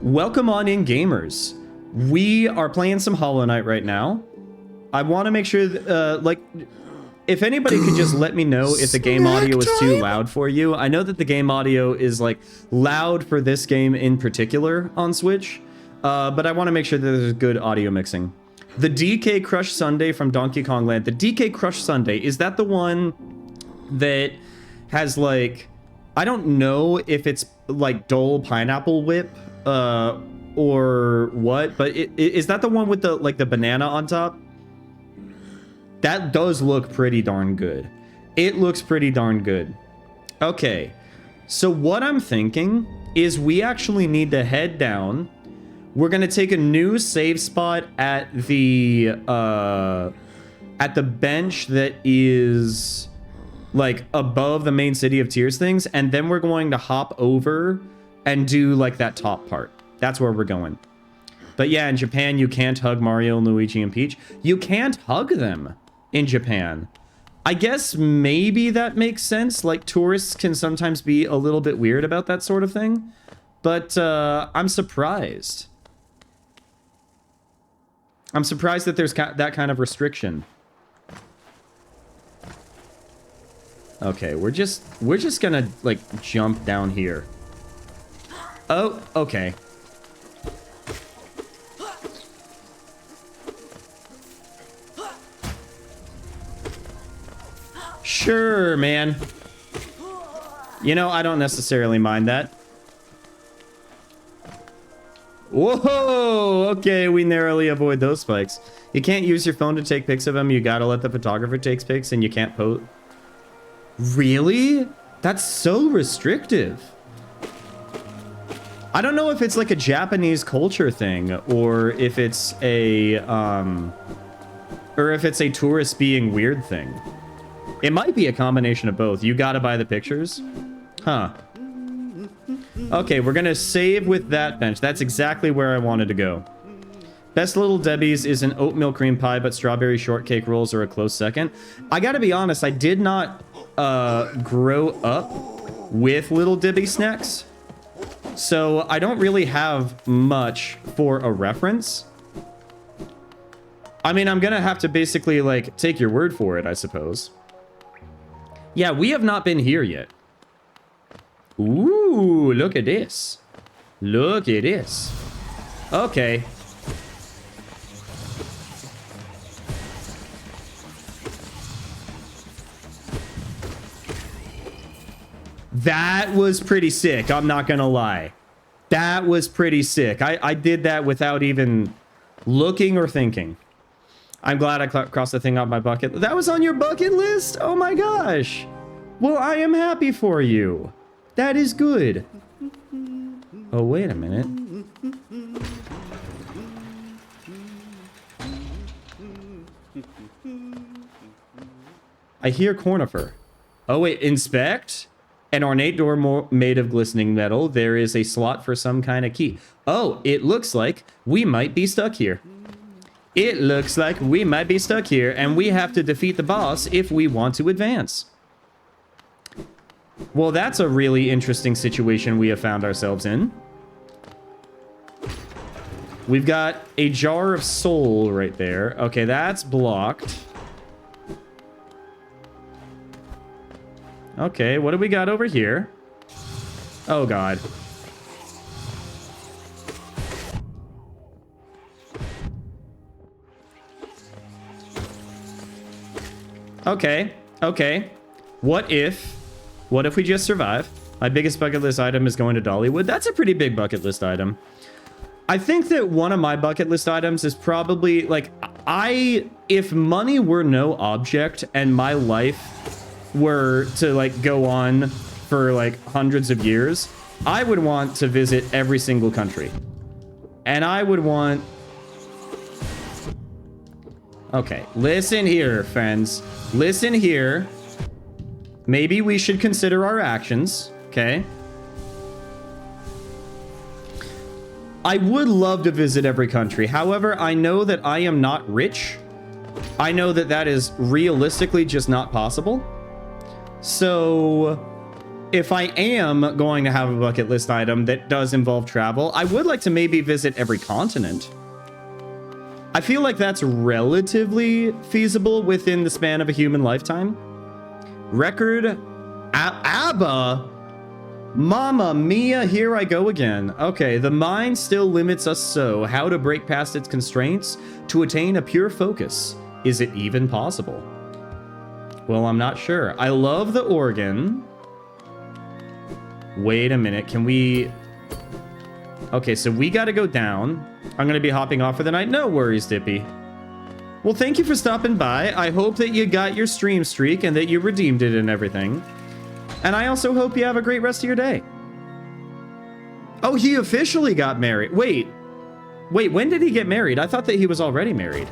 Welcome on in, gamers. We are playing some Hollow Knight right now. I want to make sure that, like, if anybody could just let me know if the game audio is too loud for you. I know that the game audio is, like, loud for this game in particular on Switch, but I want to make sure that there's good audio mixing. The DK Crush Sundae from Donkey Kong Land. The DK Crush Sundae, is that the one that has, like, I don't know if it's, like, Dole Pineapple Whip, or what, but is that the one with the, like, the banana on top? That does look pretty darn good. It looks pretty darn good. Okay, so what I'm thinking is we actually need to head down. We're gonna take a new save spot at the bench that is, like, above the main City of Tears things, and then we're going to hop over and do, like, that top part. That's where we're going. But yeah, in Japan, you can't hug Mario and Luigi and Peach. You can't hug them in Japan. I guess maybe that makes sense. Like, tourists can sometimes be a little bit weird about that sort of thing. But I'm surprised. I'm surprised that there's that kind of restriction. Okay, we're just gonna, like, jump down here. Oh, okay. Sure, man. You know, I don't necessarily mind that. Whoa! Okay, we narrowly avoid those spikes. You can't use your phone to take pics of them. You gotta let the photographer take pics, and you can't pose. Really? That's so restrictive. I don't know if it's like a Japanese culture thing, or if it's a tourist being weird thing. It might be a combination of both. You gotta buy the pictures? Huh. Okay, we're gonna save with that bench. That's exactly where I wanted to go. Best Little Debbie's is an oatmeal cream pie, but strawberry shortcake rolls are a close second. I gotta be honest, I did not grow up with Little Debbie snacks. So I don't really have much for a reference. I mean, I'm gonna have to basically, like, take your word for it, I suppose. Yeah, we have not been here yet. Ooh, look at this. Look at this. Okay. That was pretty sick, I'm not gonna lie. That was pretty sick. I did that without even looking or thinking. I'm glad I crossed the thing off my bucket. That was on your bucket list? Oh my gosh. Well, I am happy for you. That is good. Oh, wait a minute. I hear conifer. Oh, wait, inspect? An ornate door made of glistening metal. There is a slot for some kind of key. Oh, it looks like we might be stuck here. It looks like we might be stuck here, and we have to defeat the boss if we want to advance. Well, that's a really interesting situation we have found ourselves in. We've got a jar of soul right there. Okay, that's blocked. Okay, what do we got over here? Oh, God. Okay, okay. What if we just survive? My biggest bucket list item is going to Dollywood. That's a pretty big bucket list item. I think that one of my bucket list items is probably, like, if money were no object and my life were to, like, go on for, like, hundreds of years, I would want to visit every single country. And I would want... Okay, listen here, friends. Listen here. Maybe we should consider our actions, okay? I would love to visit every country. However, I know that I am not rich. I know that that is realistically just not possible. So if I am going to have a bucket list item that does involve travel, I would like to maybe visit every continent. I feel like that's relatively feasible within the span of a human lifetime. Record ABBA. Mamma mia, here I go again. Okay, the mind still limits us so. How to break past its constraints to attain a pure focus. Is it even possible? Well, I'm not sure. I love the organ. Wait a minute, can we... Okay, so we gotta go down. I'm gonna be hopping off for the night. No worries, Dippy. Well, thank you for stopping by. I hope that you got your stream streak and that you redeemed it and everything. And I also hope you have a great rest of your day. Oh, he officially got married. Wait, when did he get married? I thought that he was already married.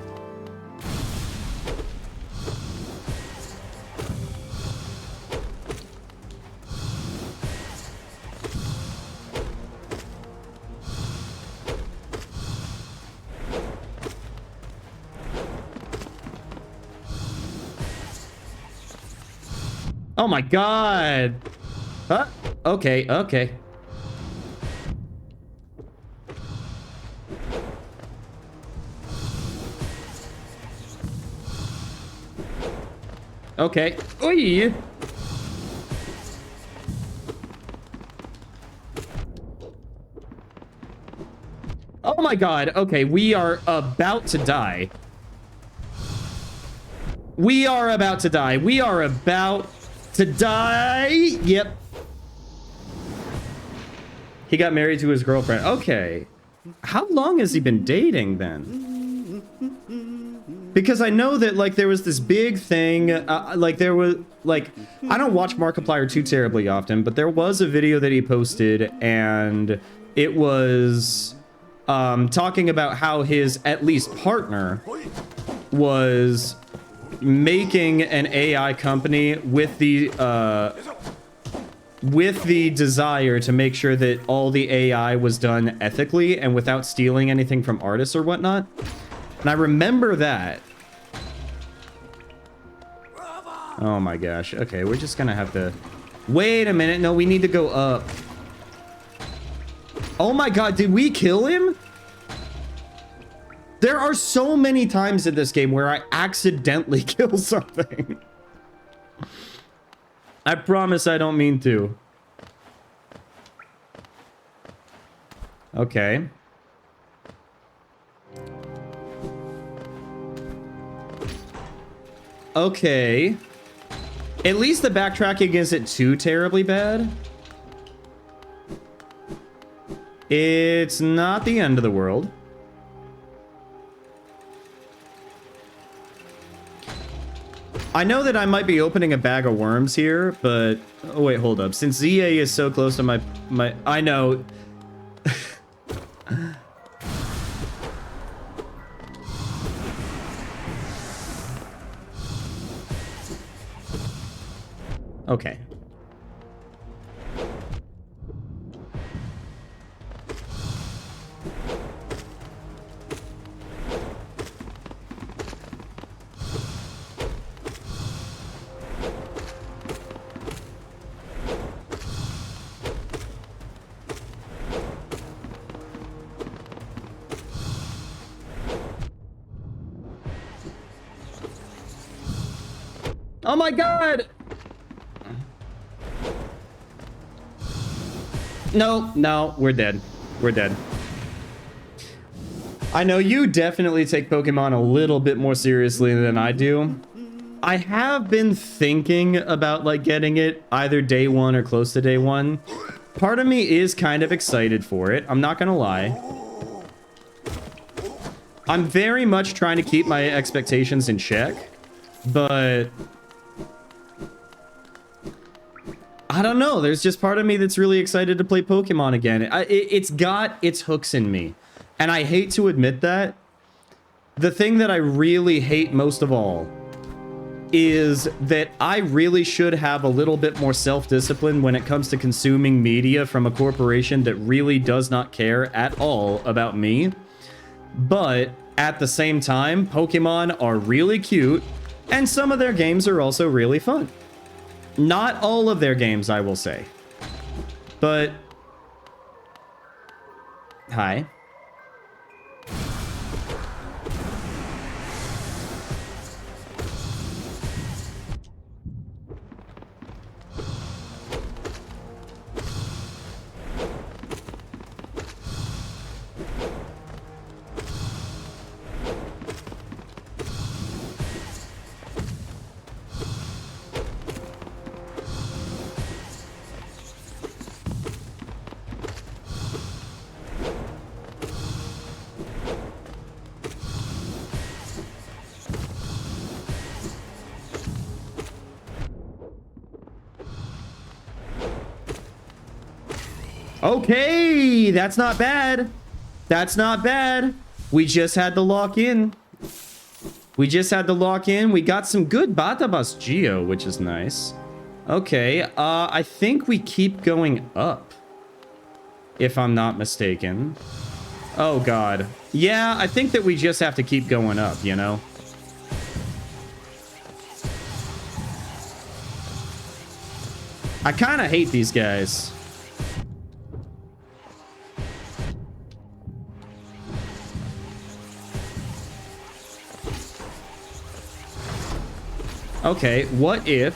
Oh my god. Huh? Okay, okay. Okay. Oy. Oh my god. Okay, we are about to die. We are about to die. We are about to die. Yep. He got married to his girlfriend. Okay. How long has he been dating then? Because I know that like there was this big thing, like there was like, I don't watch Markiplier too terribly often, but there was a video that he posted and it was talking about how his at least partner was making an AI company with the desire to make sure that all the AI was done ethically and without stealing anything from artists or whatnot. And I remember that. Oh my gosh. Okay, we're just gonna have to... Wait a minute. No, we need to go up. Oh my god, did we kill him? There are so many times in this game where I accidentally kill something. I promise I don't mean to. Okay. Okay. At least the backtracking isn't too terribly bad. It's not the end of the world. I know that I might be opening a bag of worms here, but... Oh, wait, hold up. Since ZA is so close to my... I know. Okay. Oh my god! No, no, we're dead. We're dead. I know you definitely take Pokemon a little bit more seriously than I do. I have been thinking about like getting it either day one or close to day one. Part of me is kind of excited for it. I'm not gonna lie. I'm very much trying to keep my expectations in check, but I don't know. There's just part of me that's really excited to play Pokemon again. It's got its hooks in me. And I hate to admit that. The thing that I really hate most of all is that I really should have a little bit more self-discipline when it comes to consuming media from a corporation that really does not care at all about me. But at the same time, Pokemon are really cute, and some of their games are also really fun. Not all of their games, I will say. But... Hi. Okay, that's not bad. That's not bad. We just had to lock in. We just had to lock in. We got some good Batabas Geo, which is nice. Okay, I think we keep going up, if I'm not mistaken. Oh, God. Yeah, I think that we just have to keep going up, you know? I kind of hate these guys. Okay, what if...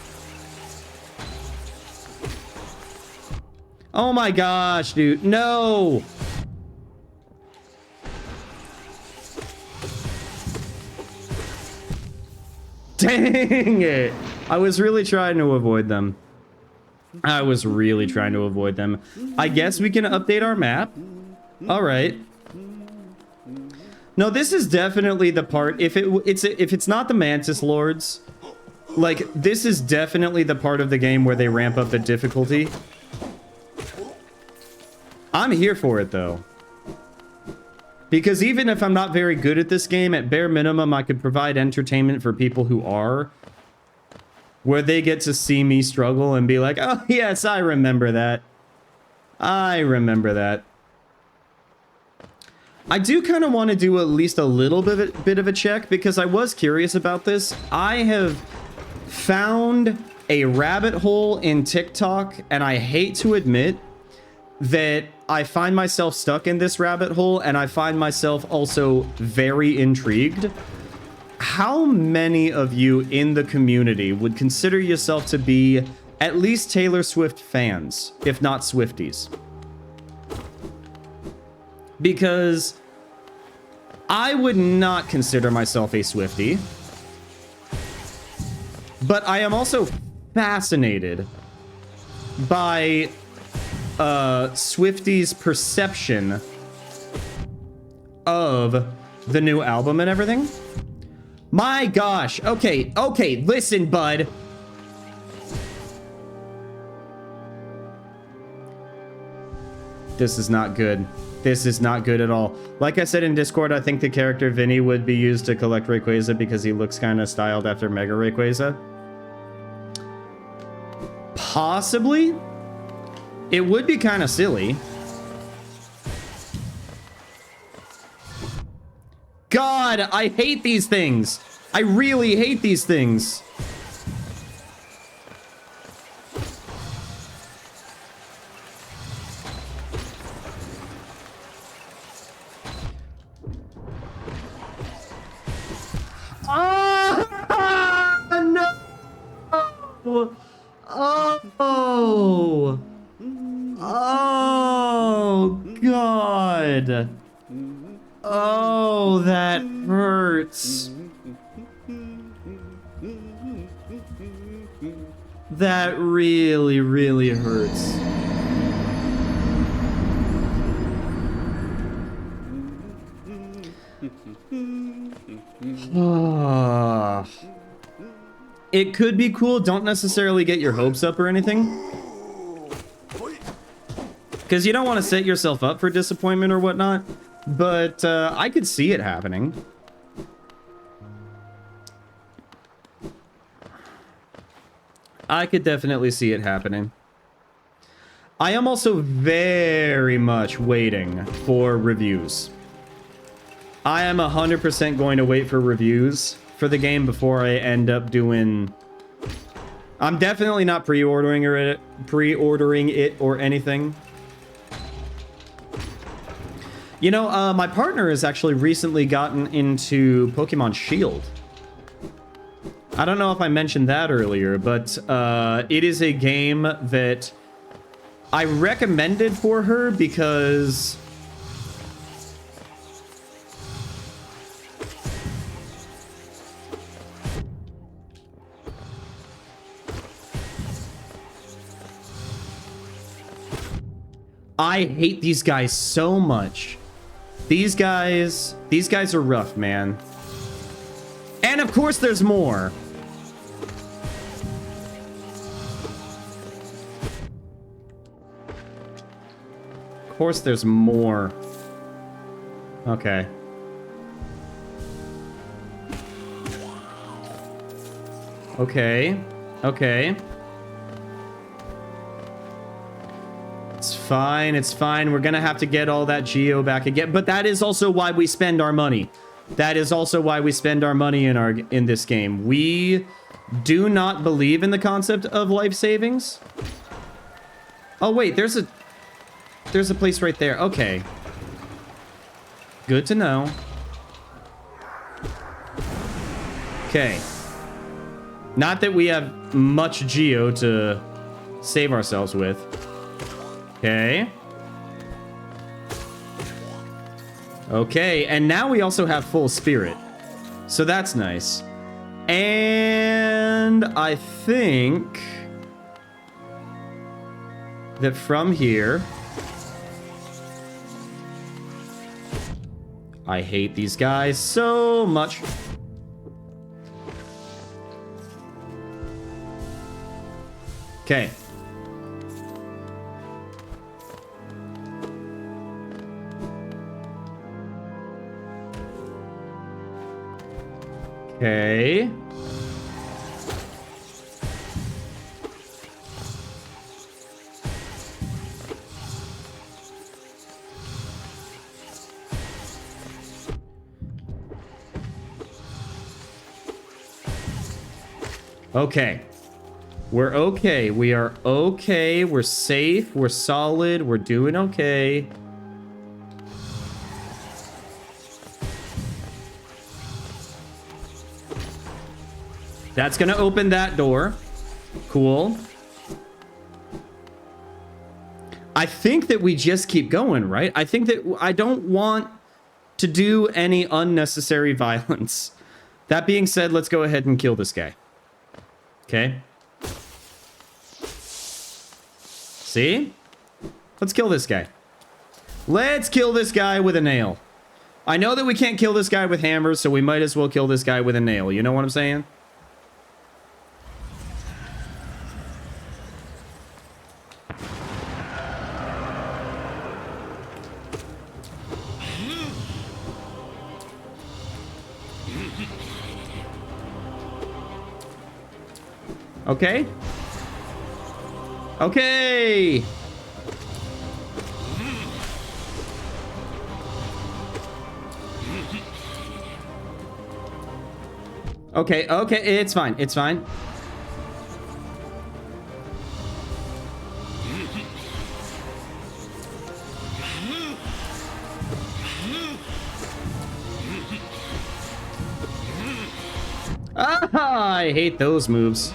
Oh my gosh, dude. No! Dang it! I was really trying to avoid them. I was really trying to avoid them. I guess we can update our map. Alright. No, this is definitely the part... If it's not the Mantis Lords... Like, this is definitely the part of the game where they ramp up the difficulty. I'm here for it, though. Because even if I'm not very good at this game, at bare minimum, I could provide entertainment for people who are. Where they get to see me struggle and be like, oh, yes, I remember that. I remember that. I do kind of want to do at least a little bit of a check, because I was curious about this. I have... found a rabbit hole in TikTok, and I hate to admit that I find myself stuck in this rabbit hole, and I find myself also very intrigued. How many of you in the community would consider yourself to be at least Taylor Swift fans, if not Swifties? Because I would not consider myself a Swiftie. But I am also fascinated by Swifties' perception of the new album and everything. My gosh. Okay, listen, bud. This is not good. This is not good at all. Like I said in Discord, I think the character Vinny would be used to collect Rayquaza because he looks kind of styled after Mega Rayquaza. Possibly. It would be kind of silly. God, I hate these things. I really hate these things. No. Oh, God. Oh, that hurts. That really, really hurts. It could be cool. Don't necessarily get your hopes up or anything, because you don't want to set yourself up for disappointment or whatnot. But I could see it happening. I could definitely see it happening. I am also very much waiting for reviews. I am 100% going to wait for reviews for the game before I end up doing I'm definitely not pre-ordering it or anything. You know, my partner has actually recently gotten into Pokemon Shield. I don't know if I mentioned that earlier, but it is a game that I recommended for her because I hate these guys so much. These guys are rough, man. And of course there's more. Of course there's more. Okay. Okay. Okay. It's fine, it's fine. We're gonna have to get all that Geo back again. But that is also why we spend our money. That is also why we spend our money in this game. We do not believe in the concept of life savings. Oh wait, there's a place right there. Okay. Good to know. Okay. Not that we have much Geo to save ourselves with. Okay. Okay, and now we also have full spirit. So that's nice. And I think that from here... I hate these guys so much. Okay. Okay. Okay. We're okay. We are okay. We're safe. We're solid. We're doing okay. That's gonna open that door. Cool. I think that we just keep going, right? I think that I don't want to do any unnecessary violence. That being said, let's go ahead and kill this guy. Okay. See? Let's kill this guy. Let's kill this guy with a nail. I know that we can't kill this guy with hammers, so we might as well kill this guy with a nail. You know what I'm saying? Okay. Okay. Okay, okay, it's fine, it's fine. Ah, I hate those moves.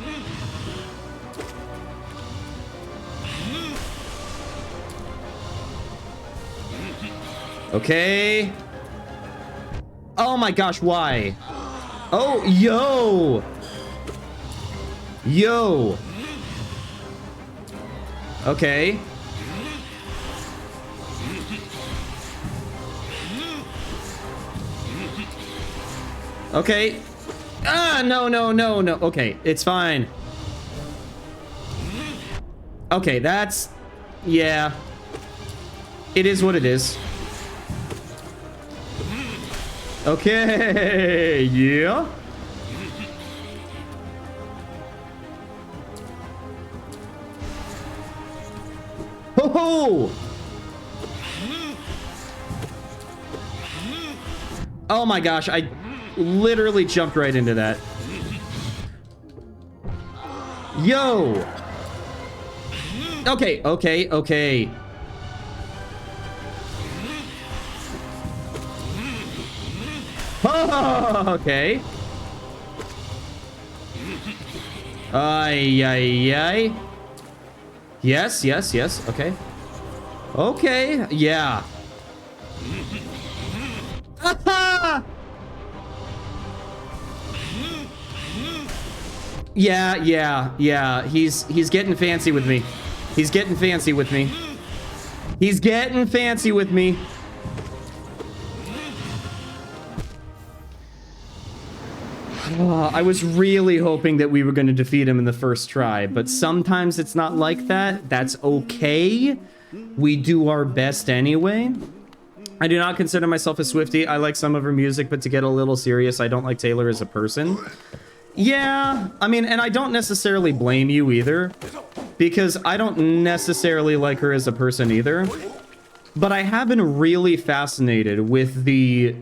Okay. Oh my gosh, why? Oh, yo! Yo! Okay. Okay. Ah, no, no, no, no. Okay, it's fine. Okay, that's... Yeah. It is what it is. Okay, yeah. Ho ho! Oh my gosh, I literally jumped right into that. Yo! Okay, okay, okay. Oh, okay. Ay, ay, ay. Yes, yes, yes. Okay. Okay, yeah. Yeah, yeah, yeah. He's getting fancy with me. He's getting fancy with me. He's getting fancy with me. I was really hoping that we were going to defeat him in the first try, but sometimes it's not like that. That's okay. We do our best anyway. I do not consider myself a Swiftie. I like some of her music, but to get a little serious, I don't like Taylor as a person. Yeah, I mean, and I don't necessarily blame you either, because I don't necessarily like her as a person either. But I have been really fascinated with the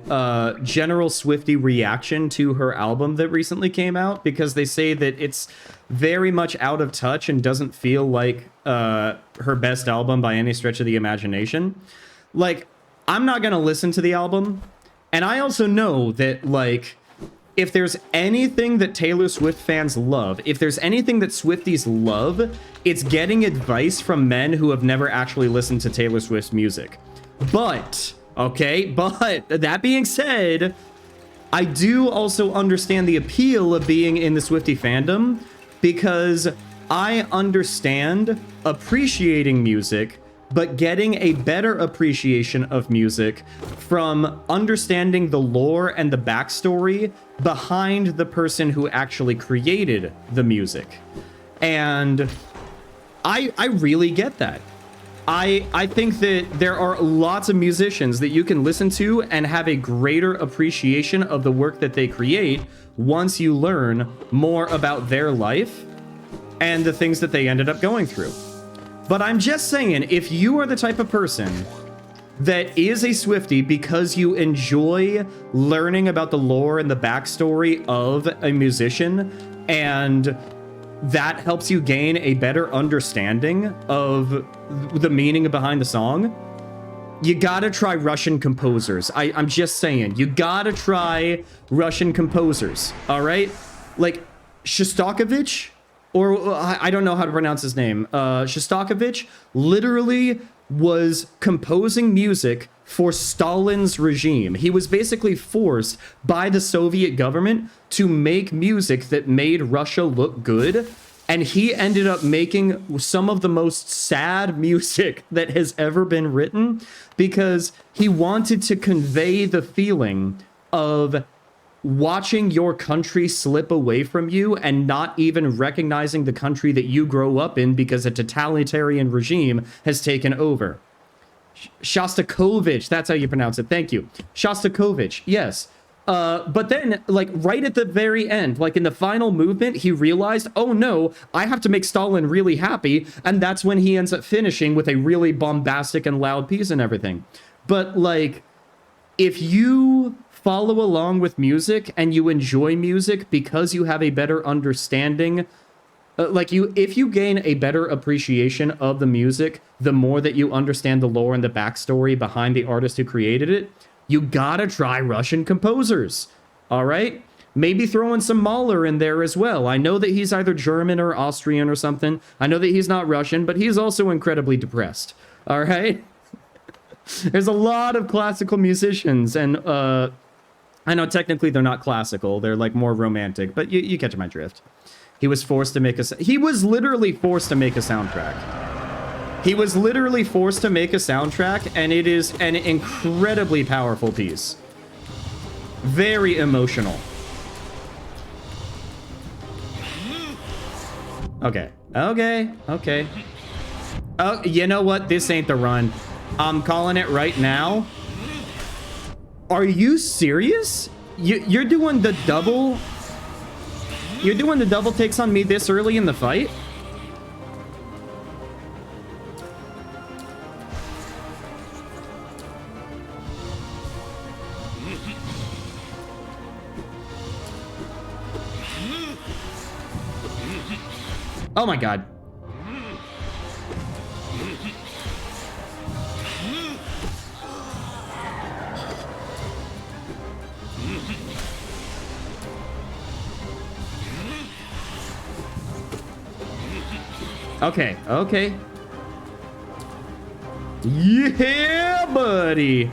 general Swiftie reaction to her album that recently came out, because they say that it's very much out of touch and doesn't feel like her best album by any stretch of the imagination. Like, I'm not going to listen to the album, and I also know that, like, if there's anything that Taylor Swift fans love, if there's anything that Swifties love, it's getting advice from men who have never actually listened to Taylor Swift's music. But, okay, but that being said, I do also understand the appeal of being in the Swiftie fandom, because I understand appreciating music, but getting a better appreciation of music from understanding the lore and the backstory behind the person who actually created the music. And I really get that. I think that there are lots of musicians that you can listen to and have a greater appreciation of the work that they create once you learn more about their life and the things that they ended up going through. But I'm just saying, if you are the type of person that is a Swiftie because you enjoy learning about the lore and the backstory of a musician, and that helps you gain a better understanding of the meaning behind the song, you gotta try Russian composers. I'm just saying, you gotta try Russian composers, all right? Like, Shostakovich, or I don't know how to pronounce his name. Shostakovich literally was composing music for Stalin's regime. He was basically forced by the Soviet government to make music that made Russia look good. And he ended up making some of the most sad music that has ever been written, because he wanted to convey the feeling of watching your country slip away from you and not even recognizing the country that you grow up in because a totalitarian regime has taken over. Shostakovich, that's how you pronounce it. Thank you. Shostakovich, yes. But then, like, right at the very end, like in the final movement, he realized, oh no, I have to make Stalin really happy. And that's when he ends up finishing with a really bombastic and loud piece and everything. But, like, if you follow along with music and you enjoy music because you have a better understanding, if you gain a better appreciation of the music, the more that you understand the lore and the backstory behind the artist who created it, you gotta try Russian composers, all right? Maybe throw in some Mahler in there as well. I know that he's either German or Austrian or something. I know that he's not Russian, but he's also incredibly depressed, all right? There's a lot of classical musicians, and I know technically they're not classical. They're like more romantic, but you catch my drift. He was forced to make he was literally forced to make a soundtrack. He was literally forced to make a soundtrack, and it is an incredibly powerful piece. Very emotional. Okay. Okay. Okay. Oh, you know what? This ain't the run. I'm calling it right now. Are you serious? You're doing the double... You're doing the double takes on me this early in the fight? Oh my god. Okay, okay. Yeah, buddy.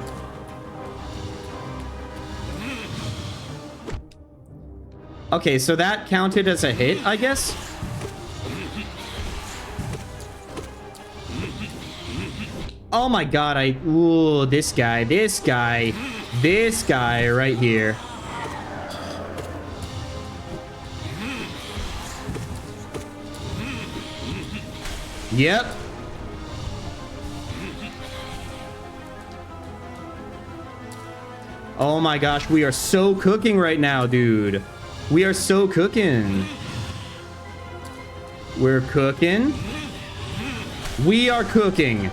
Okay, so that counted as a hit, I guess? Oh my god, ooh, this guy right here. Yep. Oh my gosh, we are so cooking right now, dude. We are so cooking. We're cooking. We are cooking.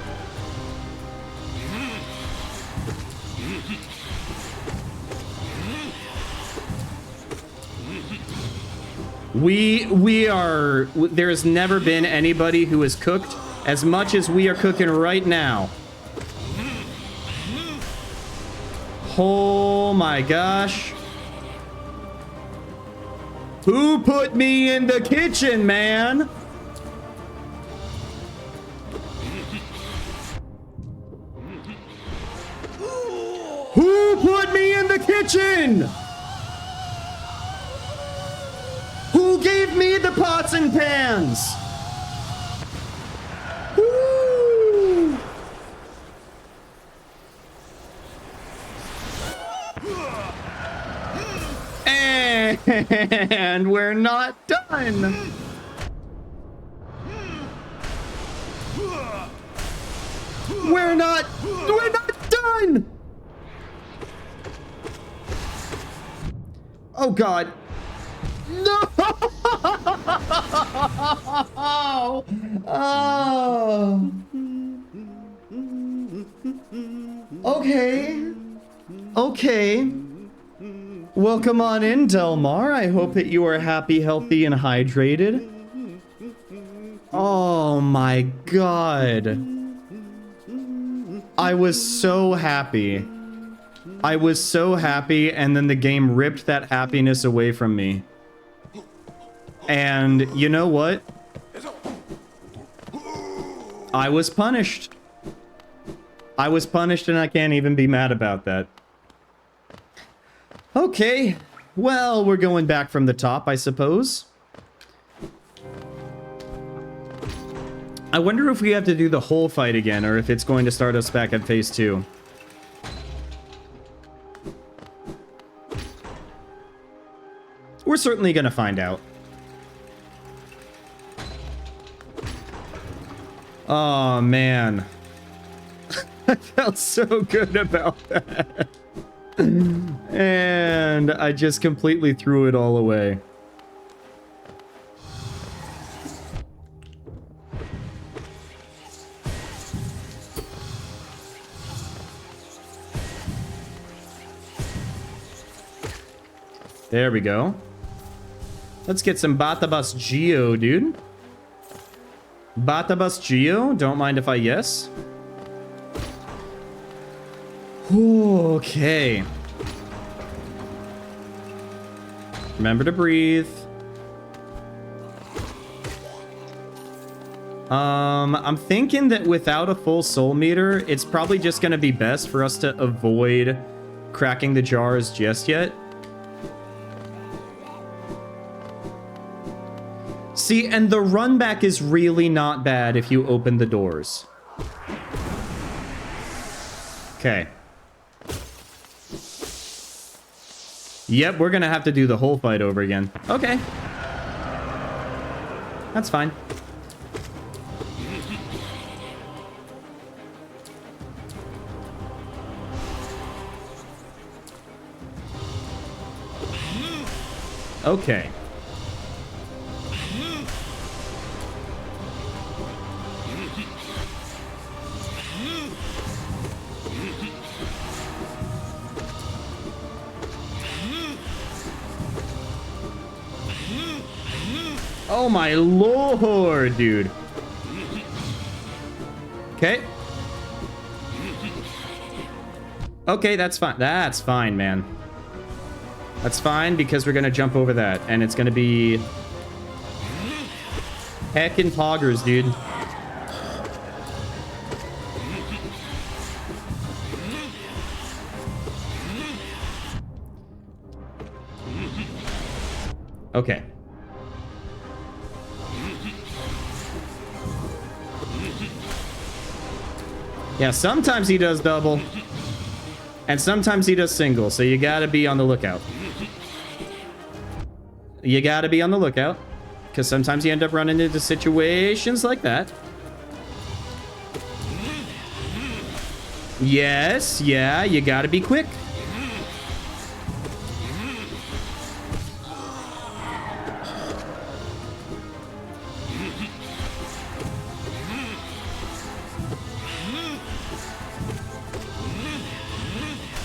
We are, there has never been anybody who has cooked as much as we are cooking right now. Oh my gosh. Who put me in the kitchen, man? Who put me in the kitchen? Who gave me the pots and pans? Woo! And we're not done. We're not done. Oh God. No! Oh. Okay. Okay. Well, come on in, Delmar. I hope that you are happy, healthy, and hydrated. Oh my God. I was so happy. I was so happy, and then the game ripped that happiness away from me. And you know what? I was punished. I was punished, and I can't even be mad about that. Okay. Well, we're going back from the top, I suppose. I wonder if we have to do the whole fight again, or if it's going to start us back at phase 2. We're certainly going to find out. Oh, man. I felt so good about that. And I just completely threw it all away. There we go. Let's get some Batabas Geo, dude. Batabas Geo? Don't mind if I yes. Okay. Remember to breathe. I'm thinking that without a full soul meter, it's probably just going to be best for us to avoid cracking the jars just yet. See, and the run back is really not bad if you open the doors. Okay. Yep, we're gonna have to do the whole fight over again. Okay. That's fine. Okay. Oh my lord, dude. Okay. Okay, that's fine. That's fine, man. That's fine because we're gonna jump over that, and it's gonna be heckin' poggers, dude. Okay. Yeah, sometimes he does double. And sometimes he does single, so you gotta be on the lookout. You gotta be on the lookout. Because sometimes you end up running into situations like that. Yes, yeah, you gotta be quick.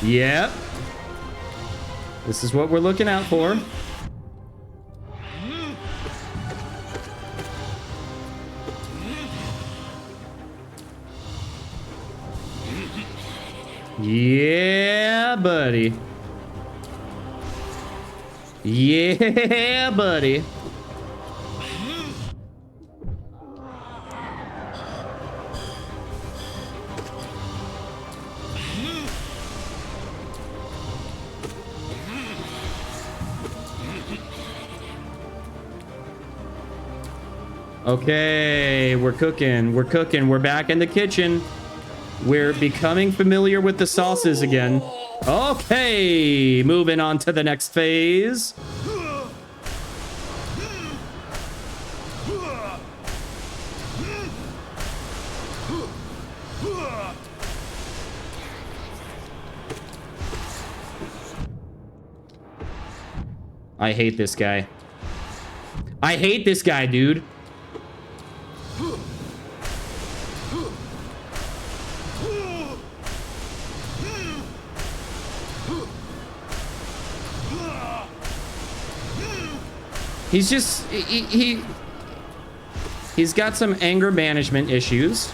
Yep. This is what we're looking out for. Yeah, buddy. Yeah, buddy. Okay, we're cooking. We're cooking. We're back in the kitchen. We're becoming familiar with the sauces again. Okay, moving on to the next phase. I hate this guy. I hate this guy, dude. He's just, he's got some anger management issues.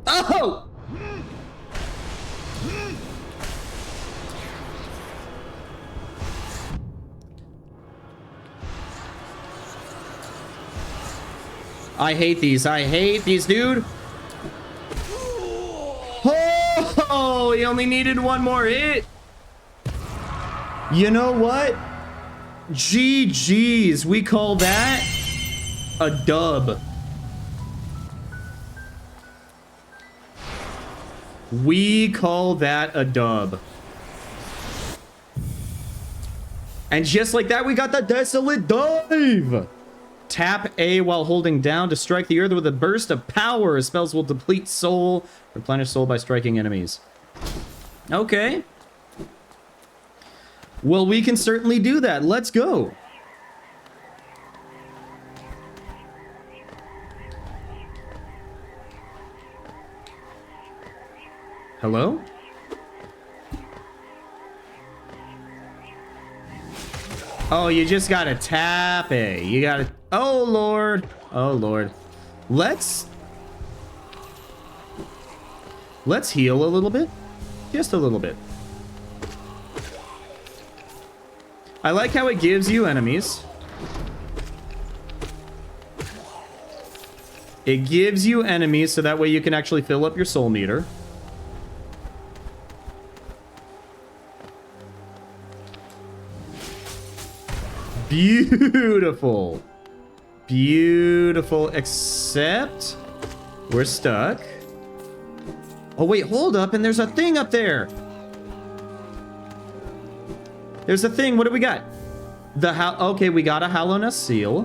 Oh! I hate these. I hate these, dude. Oh, he only needed one more hit. You know what? GG's. We call that a dub. We call that a dub. And just like that, we got the Desolate Dive. Tap A while holding down to strike the earth with a burst of power. Spells will deplete soul. Replenish soul by striking enemies. Okay. Well, we can certainly do that. Let's go. Hello? Oh, you just gotta tap A. You gotta... Oh, Lord. Oh, Lord. Let's heal a little bit. Just a little bit. I like how it gives you enemies. It gives you enemies so that way you can actually fill up your soul meter. Beautiful. Beautiful, except we're stuck. Oh, wait, hold up, and there's a thing up there. There's a thing. What do we got? Okay, we got a Hallowness seal.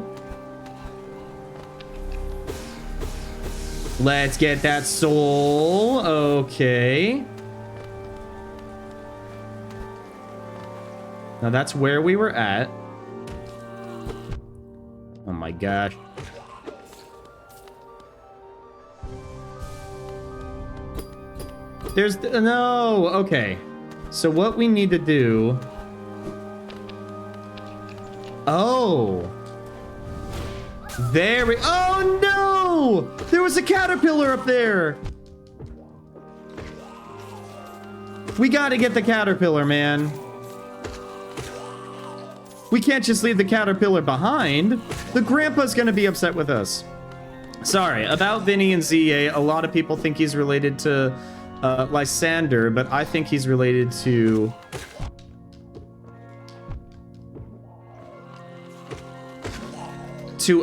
Let's get that soul. Okay. Now that's where we were at. Oh my gosh. There's... No! Okay. So what we need to do... Oh! There we... Oh, no! There was a caterpillar up there! We gotta get the caterpillar, man. We can't just leave the caterpillar behind. The grandpa's gonna be upset with us. Sorry, about Vinny and ZA, a lot of people think he's related to Lysander, but I think he's related to...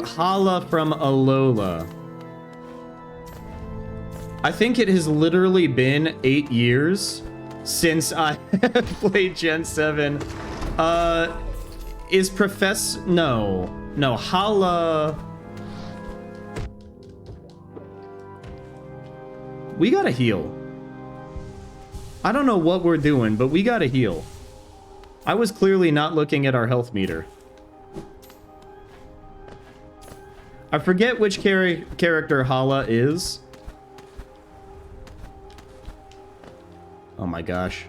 Hala from Alola. I think it has literally been 8 years since I played Gen 7. Is Professor... No, Hala... We gotta heal. I don't know what we're doing, but we gotta heal. I was clearly not looking at our health meter. I forget which character Hala is. Oh my gosh.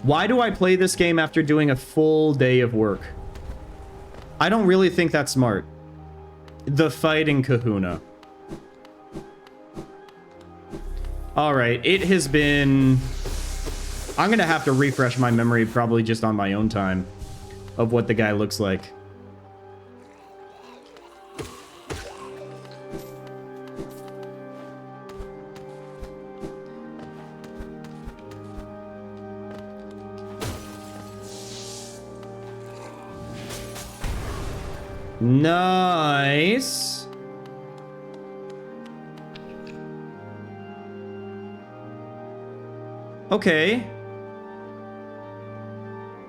Why do I play this game after doing a full day of work? I don't really think that's smart. The fighting kahuna. Alright, it has been... I'm gonna have to refresh my memory probably just on my own time of what the guy looks like. Nice. Okay.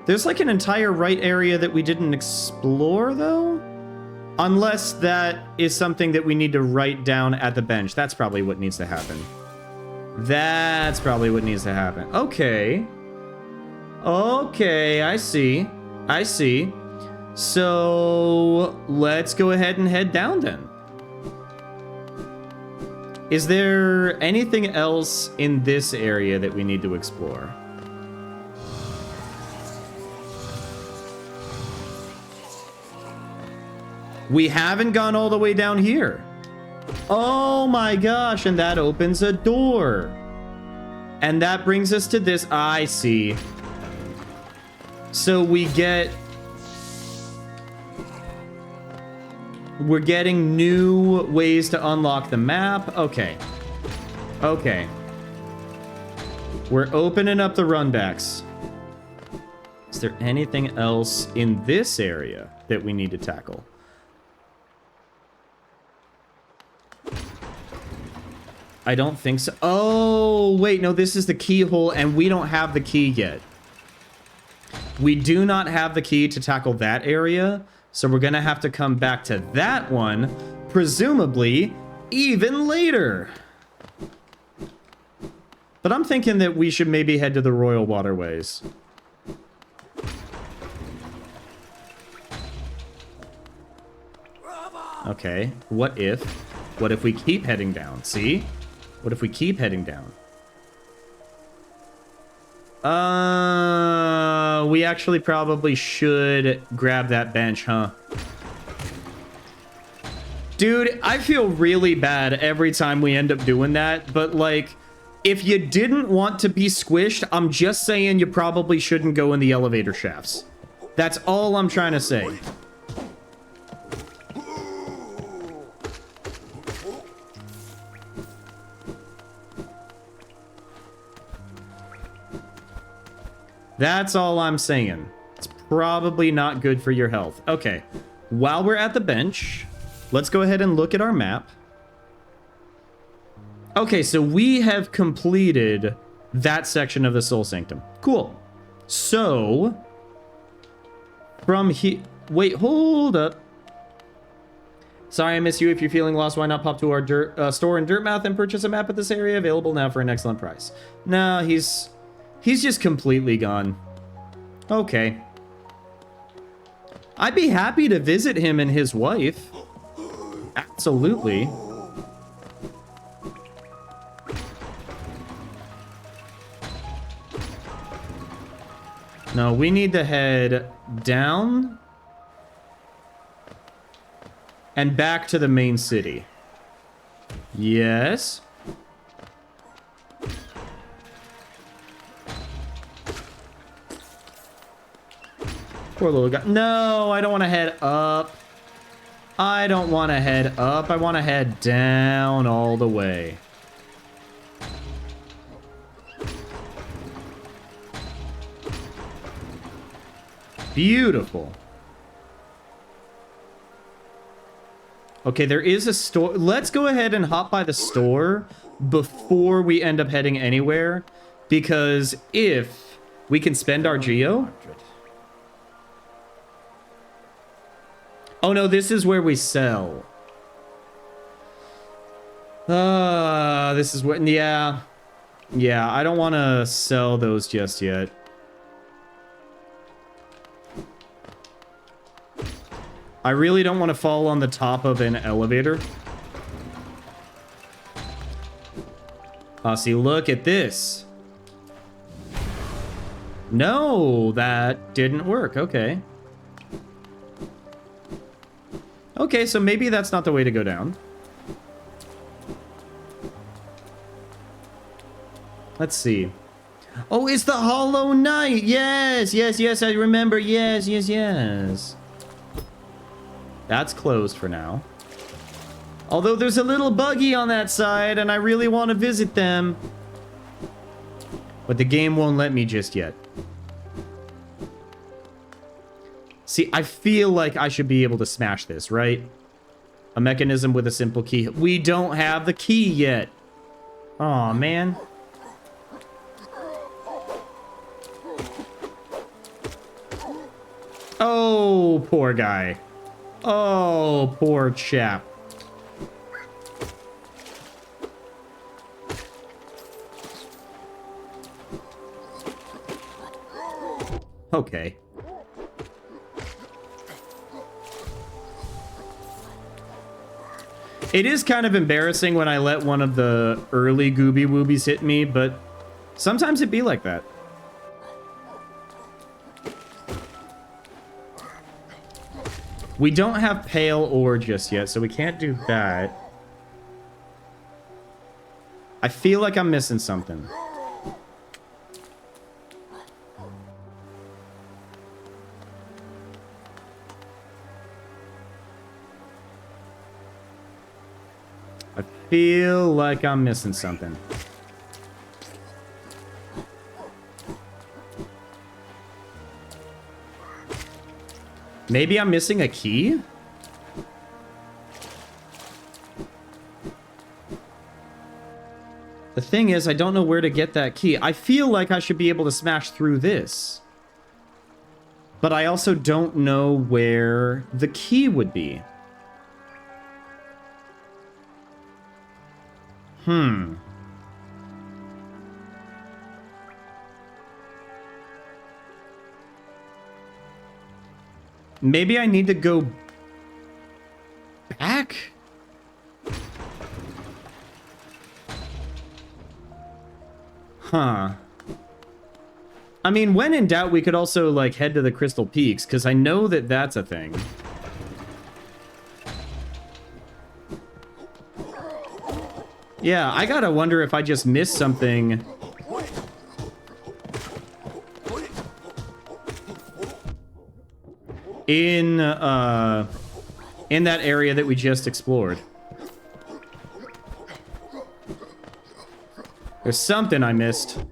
There's like an entire right area that we didn't explore, though? Unless that is something that we need to write down at the bench. That's probably what needs to happen. That's probably what needs to happen. Okay. Okay, I see. I see. So, let's go ahead and head down then. Is there anything else in this area that we need to explore? We haven't gone all the way down here. Oh my gosh, and that opens a door. And that brings us to this. I see. So we get... We're getting new ways to unlock the map. Okay. Okay. We're opening up the runbacks. Is there anything else in this area that we need to tackle? I don't think so. Oh, wait. No, this is the keyhole, and we don't have the key yet. We do not have the key to tackle that area. So we're gonna have to come back to that one, presumably, even later. But I'm thinking that we should maybe head to the Royal Waterways. Okay, what if we keep heading down? See? What if we keep heading down? We actually probably should grab that bench, huh? Dude, I feel really bad every time we end up doing that, but like, if you didn't want to be squished, I'm just saying you probably shouldn't go in the elevator shafts. That's all I'm trying to say. That's all I'm saying. It's probably not good for your health. Okay, while we're at the bench, let's go ahead and look at our map. Okay, so we have completed that section of the Soul Sanctum. Cool. So, from here... Wait, hold up. Sorry, I miss you. If you're feeling lost, why not pop to our store in Dirtmouth and purchase a map at this area? Available now for an excellent price. No, he's just completely gone. Okay. I'd be happy to visit him and his wife. Absolutely. No, we need to head down and back to the main city. Yes. Poor little guy. No, I don't want to head up. I don't want to head up. I want to head down all the way. Beautiful. Okay, there is a store. Let's go ahead and hop by the store before we end up heading anywhere. Because if we can spend our geo... Oh no, this is where we sell. This is what... Yeah. Yeah, I don't want to sell those just yet. I really don't want to fall on the top of an elevator. See, look at this. No, that didn't work. Okay. Okay, so maybe that's not the way to go down. Let's see. Oh, it's the Hollow Knight. Yes, yes, yes, I remember. Yes, yes, yes. That's closed for now. Although there's a little buggy on that side, and I really want to visit them. But the game won't let me just yet. See, I feel like I should be able to smash this, right? A mechanism with a simple key. We don't have the key yet. Aw, man. Oh, poor guy. Oh, poor chap. Okay. It is kind of embarrassing when I let one of the early Gooby Woobies hit me, but sometimes it be like that. We don't have pale ore just yet, so we can't do that. I feel like I'm missing something. I feel like I'm missing something. Maybe I'm missing a key? The thing is, I don't know where to get that key. I feel like I should be able to smash through this. But I also don't know where the key would be. Maybe I need to go back? Huh. I mean, when in doubt, we could also, like, head to the Crystal Peaks, because I know that that's a thing. Yeah, I gotta wonder if I just missed something. In that area that we just explored. There's something I missed.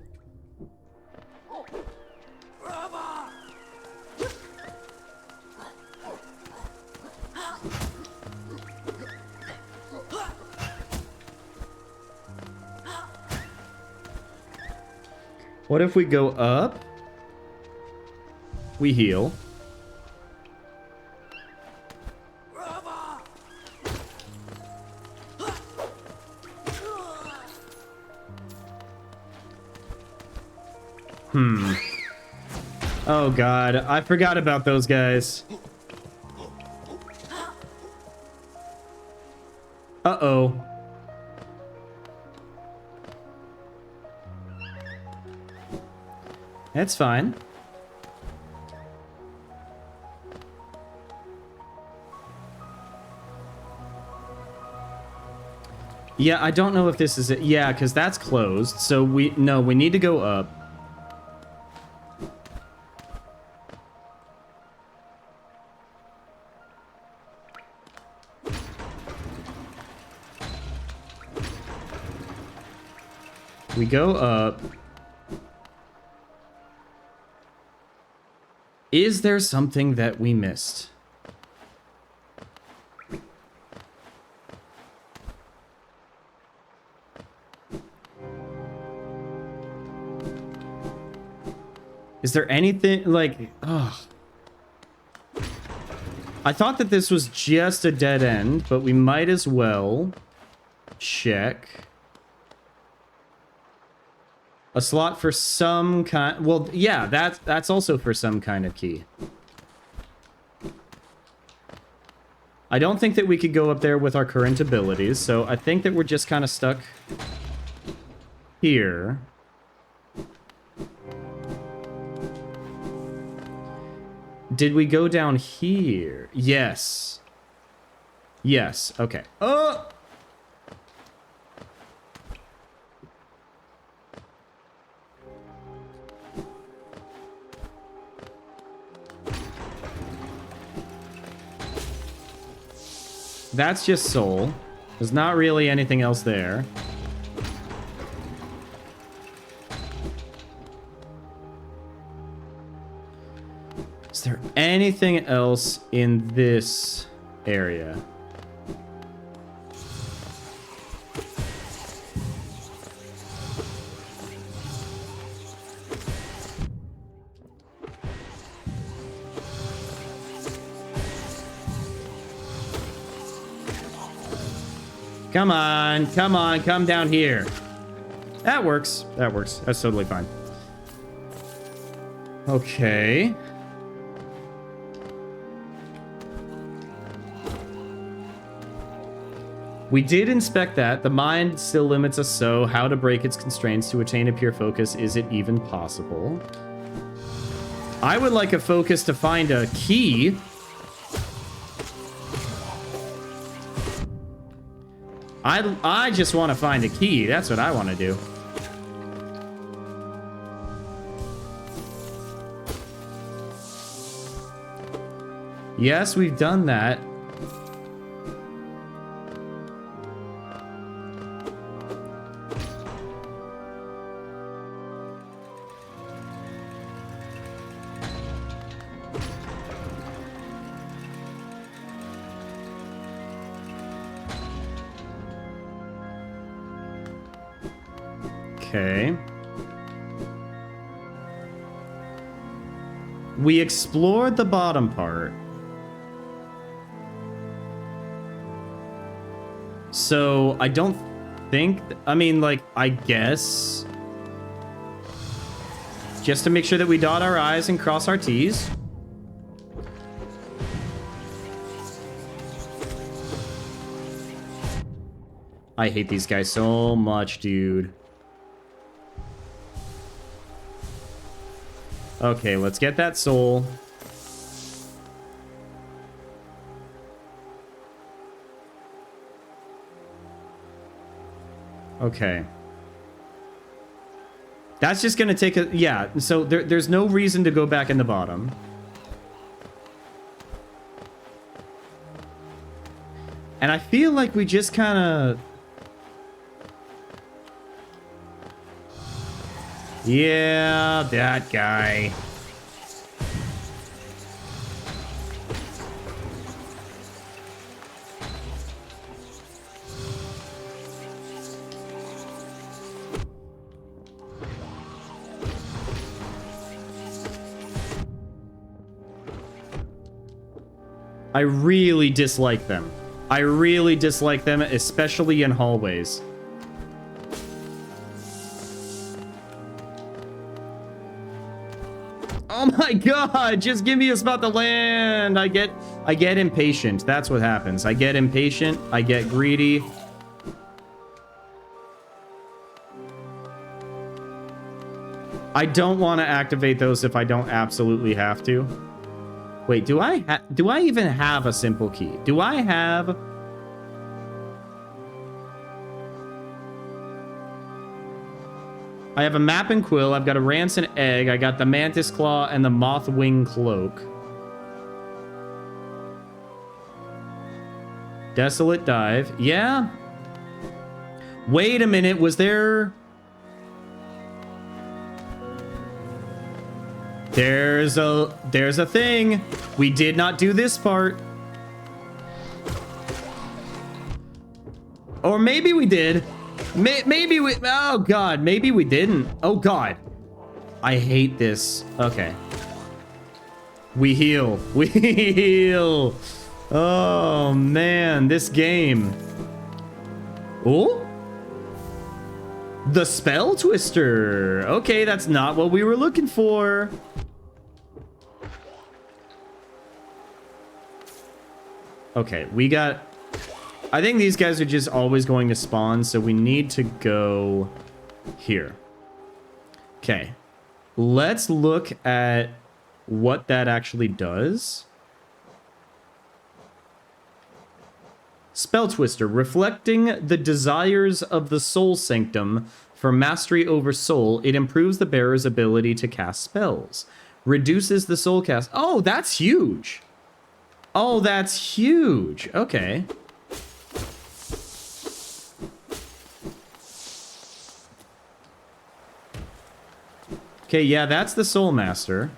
What if we go up? We heal. Oh god, I forgot about those guys. Uh-oh. That's fine. Yeah, I don't know if this is it. Yeah, because that's closed. So we need to go up. We go up. Is there something that we missed? Is there anything like, ugh. I thought that this was just a dead end, but we might as well check. A slot for some kind... Well, yeah, that's also for some kind of key. I don't think that we could go up there with our current abilities, so I think that we're just kind of stuck here. Did we go down here? Yes. Yes, okay. Oh! That's just soul. There's not really anything else there. Is there anything else in this area? Come on, come down here. That works. That works. That's totally fine. Okay. We did inspect that. The mind still limits us, so how to break its constraints to attain a pure focus? Is it even possible? I would like a focus to find a key. I just want to find a key. That's what I want to do. Yes, we've done that. Okay. We explored the bottom part. So, I don't think... I mean, like, I guess... Just to make sure that we dot our I's and cross our T's. I hate these guys so much, dude. Okay, let's get that soul. Okay. That's just gonna take a... Yeah, so there's no reason to go back in the bottom. And I feel like we just kind of... Yeah, that guy. I really dislike them. I really dislike them, especially in hallways. Oh my god, just give me a spot to land. I get impatient. That's what happens. I get impatient, I get greedy, I don't want to activate those if I don't absolutely have to. Wait, do I even have a simple key? Do I have... I have a map and quill. I've got a rancid egg. I got the mantis claw and the moth wing cloak. Desolate dive. Yeah. Wait a minute. Was there... There's a thing. We did not do this part. Or maybe we did. Maybe we... Oh, God. Maybe we didn't. Oh, God. I hate this. Okay. We heal. We heal. Oh, man. This game. Oh? The spell twister. Okay, that's not what we were looking for. Okay, we got... I think these guys are just always going to spawn, so we need to go here. Okay. Let's look at what that actually does. Spell Twister, reflecting the desires of the Soul Sanctum for mastery over soul, it improves the bearer's ability to cast spells. Reduces the soul cast. Oh, that's huge. Oh, that's huge. Okay. Okay, yeah, that's the Soul Master.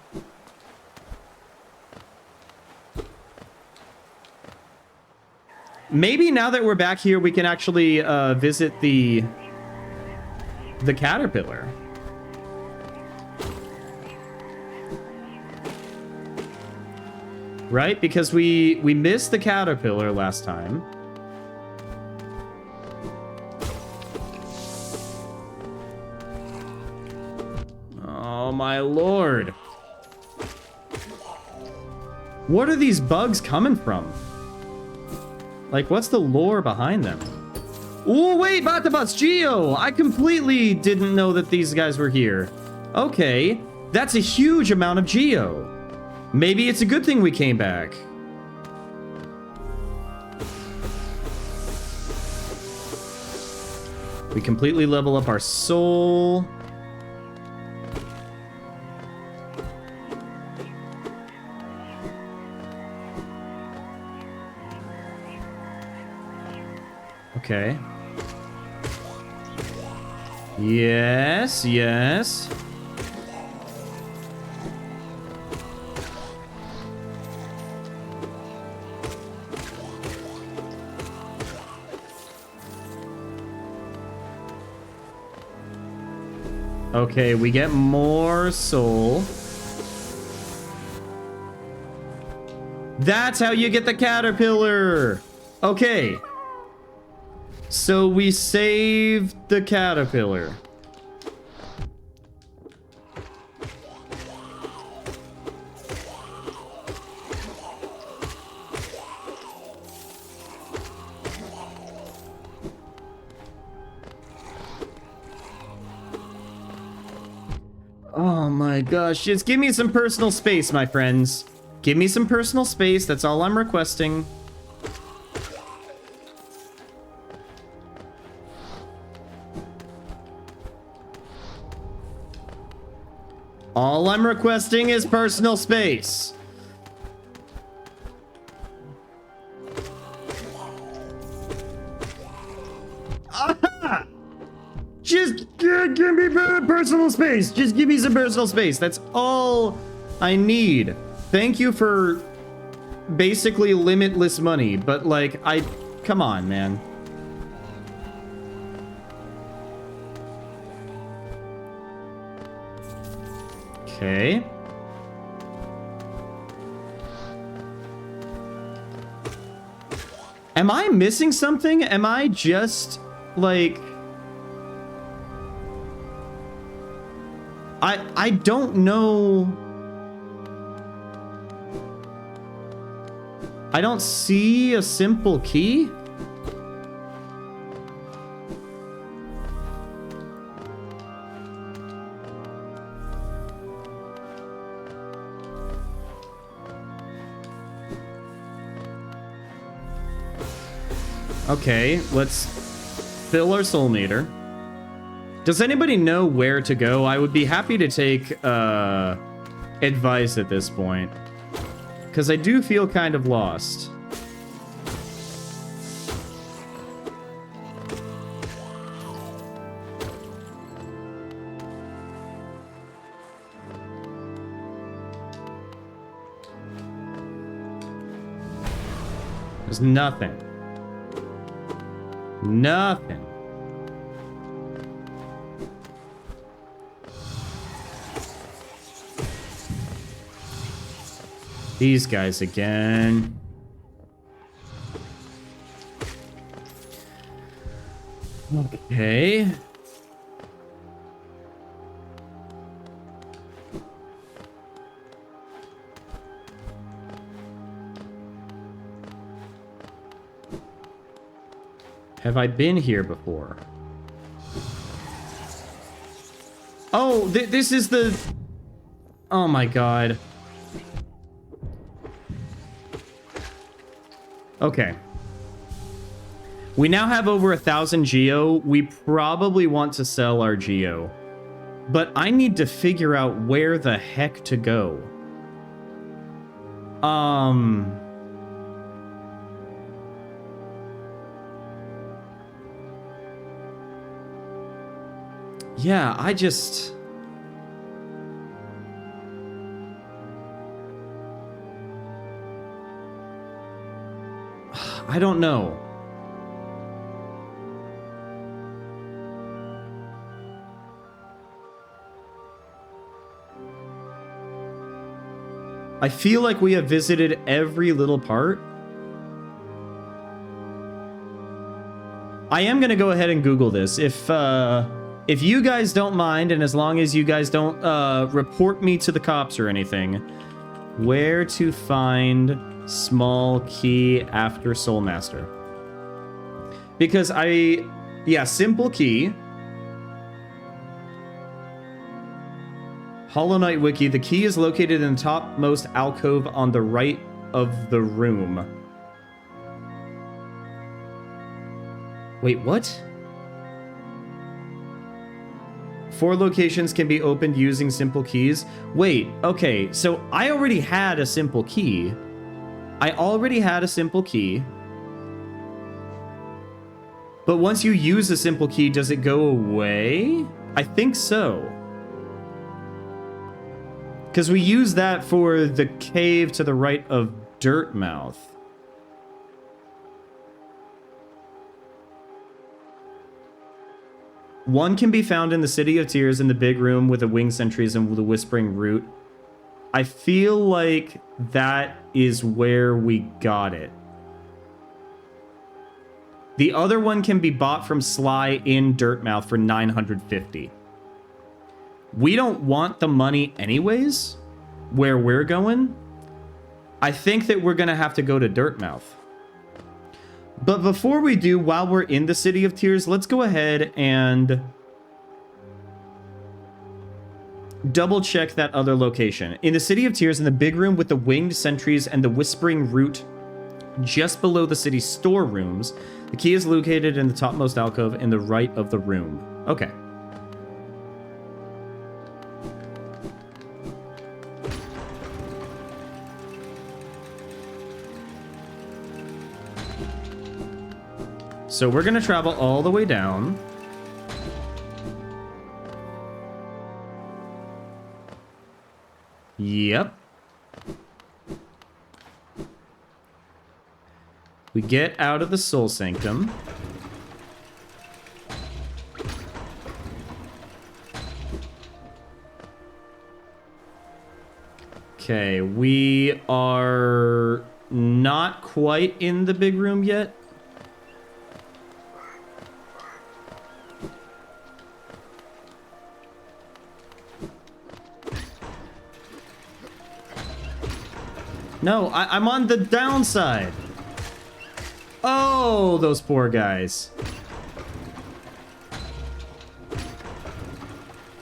Maybe now that we're back here, we can actually visit the caterpillar. Right? Because we missed the caterpillar last time. Oh my lord. What are these bugs coming from? Like, what's the lore behind them? Oh, wait, Batabots, Geo! I completely didn't know that these guys were here. Okay, that's a huge amount of Geo. Maybe it's a good thing we came back. We completely level up our soul. Okay. Yes, yes. Okay, we get more soul. That's how you get the caterpillar. Okay. So we saved the caterpillar. Oh my gosh, just give me some personal space, my friends. Give me some personal space, that's all I'm requesting. All I'm requesting is personal space. Aha! Just give me personal space. Just give me some personal space. That's all I need. Thank you for basically limitless money, but like, come on, man. Okay. Am I missing something? Am I just, like... I don't know... I don't see a simple key. Okay, let's fill our soul meter. Does anybody know where to go? I would be happy to take advice at this point, because I do feel kind of lost. There's nothing. Nothing. These guys again. Okay. Have I been here before? Oh, this is the... Oh my god. Okay. We now have over 1,000 geo. We probably want to sell our geo. But I need to figure out where the heck to go. Yeah, I just... I don't know. I feel like we have visited every little part. I am gonna go ahead and Google this. If you guys don't mind, and as long as you guys don't report me to the cops or anything, where to find small key after Soulmaster? Because yeah, simple key. Hollow Knight Wiki, the key is located in the topmost alcove on the right of the room. Wait, what? 4 locations can be opened using simple keys. Wait, okay, so I already had a simple key. But once you use a simple key, does it go away? I think so. Because we use that for the cave to the right of Dirtmouth. One can be found in the City of Tears in the big room with the winged sentries and the whispering root. I feel like that is where we got it. The other one can be bought from Sly in Dirtmouth for 950. We don't want the money anyways, where we're going. I think that we're going to have to go to Dirtmouth. But before we do, while we're in the City of Tears, let's go ahead and double check that other location. In the City of Tears, in the big room with the winged sentries and the whispering root just below the city storerooms, the key is located in the topmost alcove in the right of the room. Okay. So we're going to travel all the way down. Yep. We get out of the Soul Sanctum. Okay, we are not quite in the big room yet. No, I'm on the downside. Oh, those poor guys.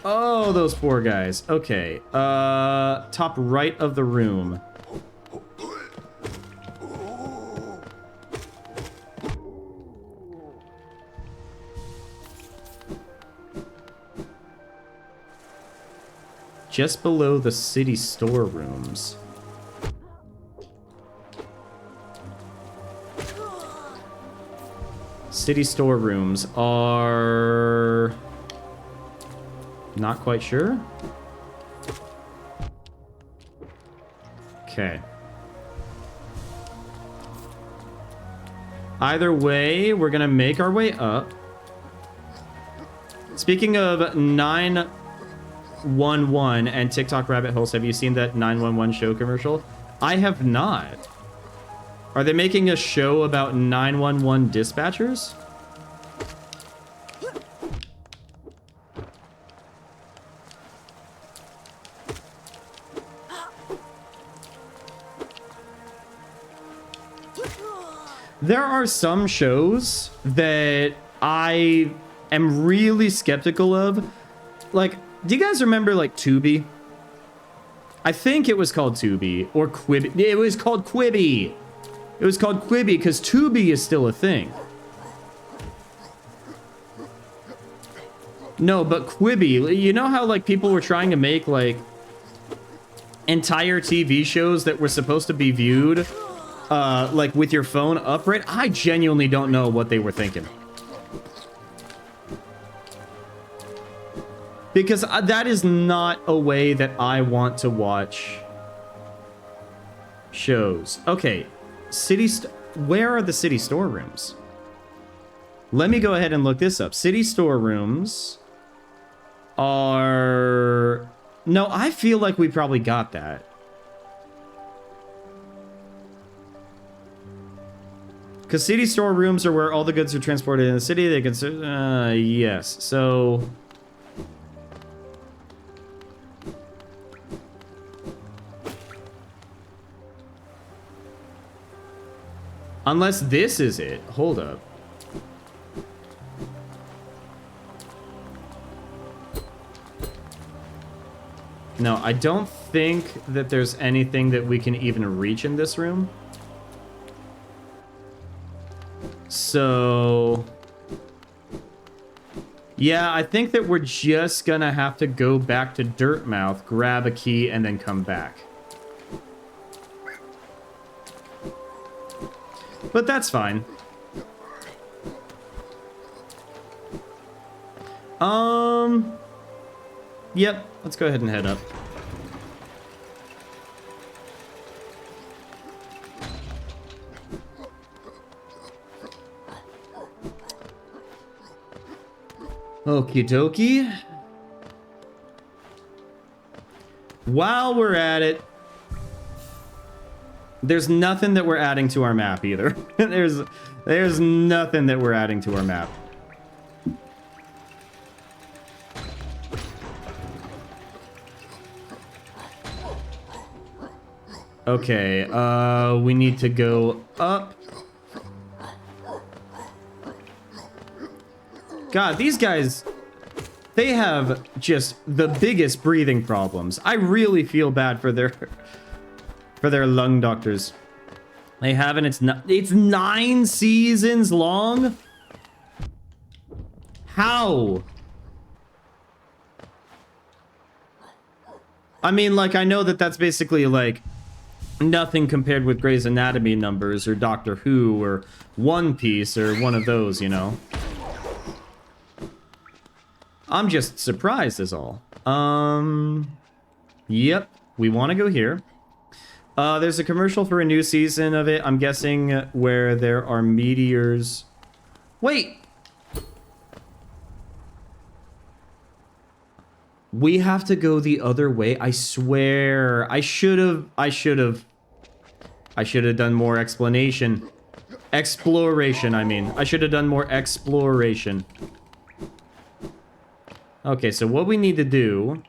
Oh, those poor guys. Okay. Top right of the room. just below the city storerooms. City storerooms are... not quite sure. Okay. Either way, we're gonna make our way up. Speaking of 911 and TikTok rabbit holes, have you seen that 911 show commercial? I have not. Are they making a show about 911 dispatchers? There are some shows that I am really skeptical of. Like, do you guys remember, like, Tubi? I think it was called Tubi, or Quibi. It was called Quibi. It was called Quibi because Tubi is still a thing. No, but Quibi, you know how, like, people were trying to make, like, entire TV shows that were supposed to be viewed like with your phone upright? I genuinely don't know what they were thinking. Because that is not a way that I want to watch shows. Okay, where are the city storerooms? Let me go ahead and look this up. City storerooms are... No, I feel like we probably got that. Because city storerooms are where all the goods are transported in the city. They can... yes. So... unless this is it. Hold up. No, I don't think that there's anything that we can even reach in this room. So... yeah, I think that we're just gonna have to go back to Dirtmouth, grab a key, and then come back. But that's fine. Yep, let's go ahead and head up. Okie dokie. While we're at it, there's nothing that we're adding to our map either. there's nothing that we're adding to our map. Okay, we need to go up. God, these guys, they have just the biggest breathing problems. I really feel bad for their lung doctors. They haven't. It's 9 seasons long. How? I mean, like, I know that that's basically like nothing compared with Grey's Anatomy numbers or Doctor Who or One Piece or one of those, you know. I'm just surprised is all. Yep, we want to go here. There's a commercial for a new season of it, I'm guessing, where there are meteors. Wait! We have to go the other way. I swear. I should have done more explanation. Exploration, I mean. I should have done more exploration. Okay, so what we need to do...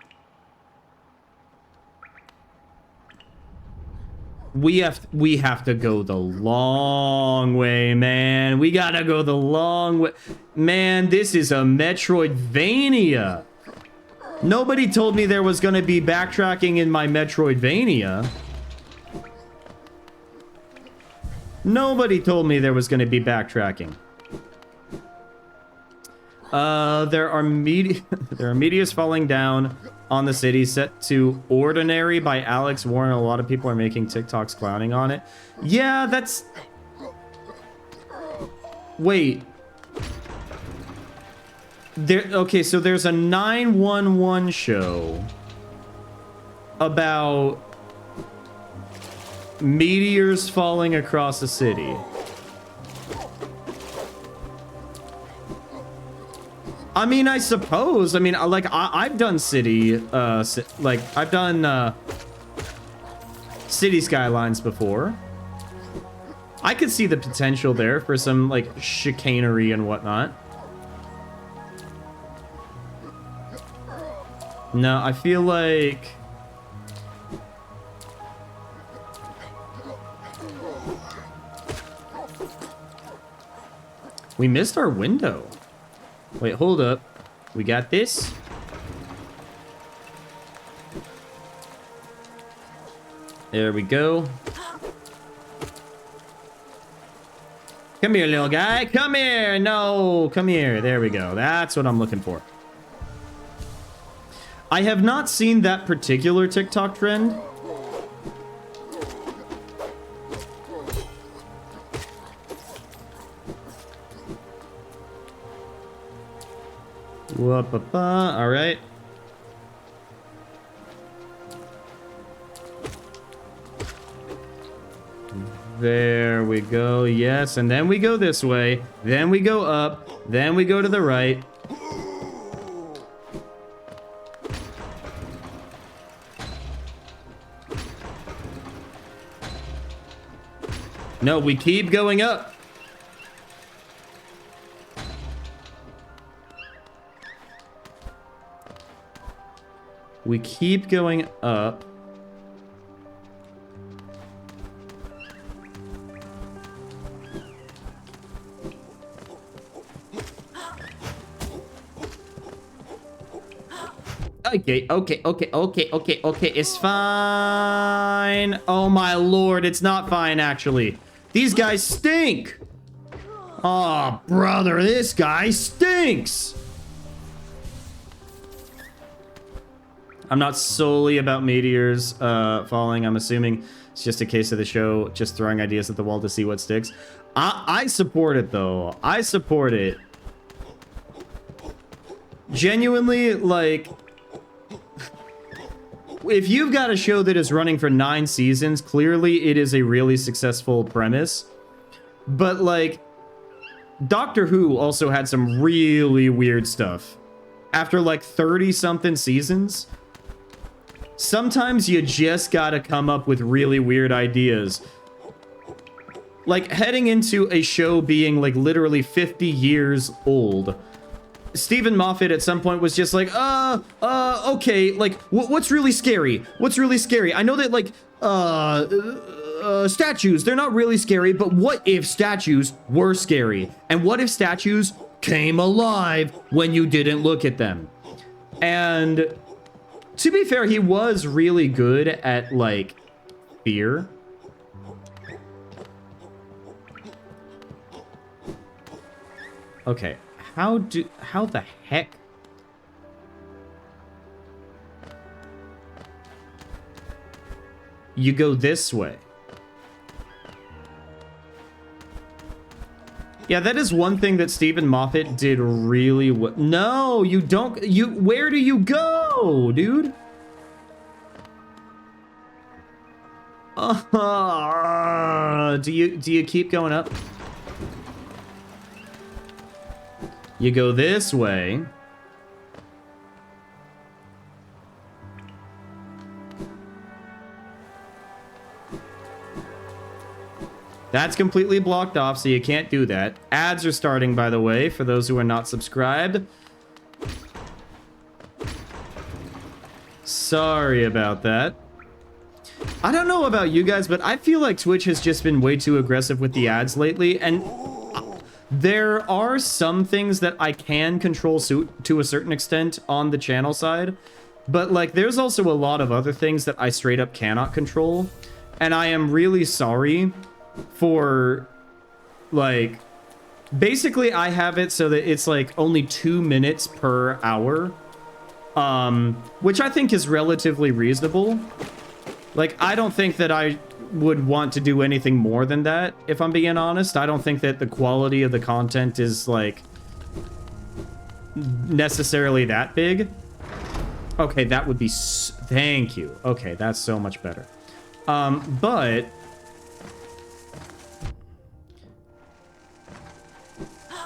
We have to go the long way, man. We gotta go the long way. Man, this is a Metroidvania. Nobody told me there was gonna be backtracking in my Metroidvania. Nobody told me there was gonna be backtracking. There are meteors falling down. on the city set to Ordinary by Alex Warren. A lot of people are making TikToks clowning on it. Yeah, that's... Wait. Okay, so there's a 911 show about meteors falling across the city. I mean, I suppose. I mean, like, I've done city, I've done, city skylines before. I could see the potential there for some, like, chicanery and whatnot. No, I feel like... We missed our window. Wait, hold up. We got this. There we go. Come here, little guy. Come here. No, come here. There we go. That's what I'm looking for. I have not seen that particular TikTok trend. All right. There we go. Yes, and then we go this way. Then we go up. Then we go to the right. No, we keep going up. We keep going up. Okay, it's fine. Oh my lord, it's not fine, actually. These guys stink. Oh, brother, this guy stinks. I'm not solely about meteors falling. I'm assuming it's just a case of the show just throwing ideas at the wall to see what sticks. I support it, though. I support it. Genuinely, like... If you've got a show that is running for 9 seasons, clearly it is a really successful premise. But, like, Doctor Who also had some really weird stuff. After, like, 30-something seasons, sometimes you just gotta come up with really weird ideas. Like, heading into a show being, like, literally 50 years old... Stephen Moffat at some point was just like, okay, like, what's really scary? What's really scary? I know that, like, statues, they're not really scary, but what if statues were scary? And what if statues came alive when you didn't look at them? And to be fair, he was really good at, like, fear. Okay. How the heck? You go this way. Yeah, that is one thing that Stephen Moffat did really well. No, you don't. Where do you go, dude? Do you keep going up? You go this way. That's completely blocked off, so you can't do that. Ads are starting, by the way, for those who are not subscribed. Sorry about that. I don't know about you guys, but I feel like Twitch has just been way too aggressive with the ads lately, and... There are some things that I can control to a certain extent on the channel side, but like there's also a lot of other things that I straight up cannot control, and I am really sorry for, like, basically I have it so that it's like only 2 minutes per hour Which I think is relatively reasonable. Like, I don't think that I would want to do anything more than that, if I'm being honest. I don't think that the quality of the content is, like, necessarily that big. Okay, that would be... Thank you. Okay, that's so much better. But...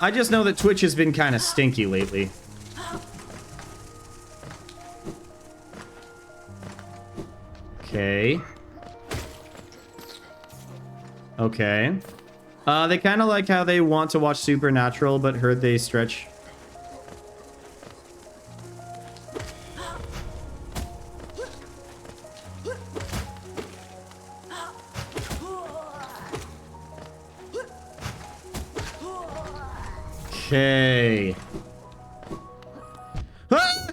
I just know that Twitch has been kind of stinky lately. Okay. Okay. They kind of like how they want to watch Supernatural, but heard they stretch... Okay. Ah!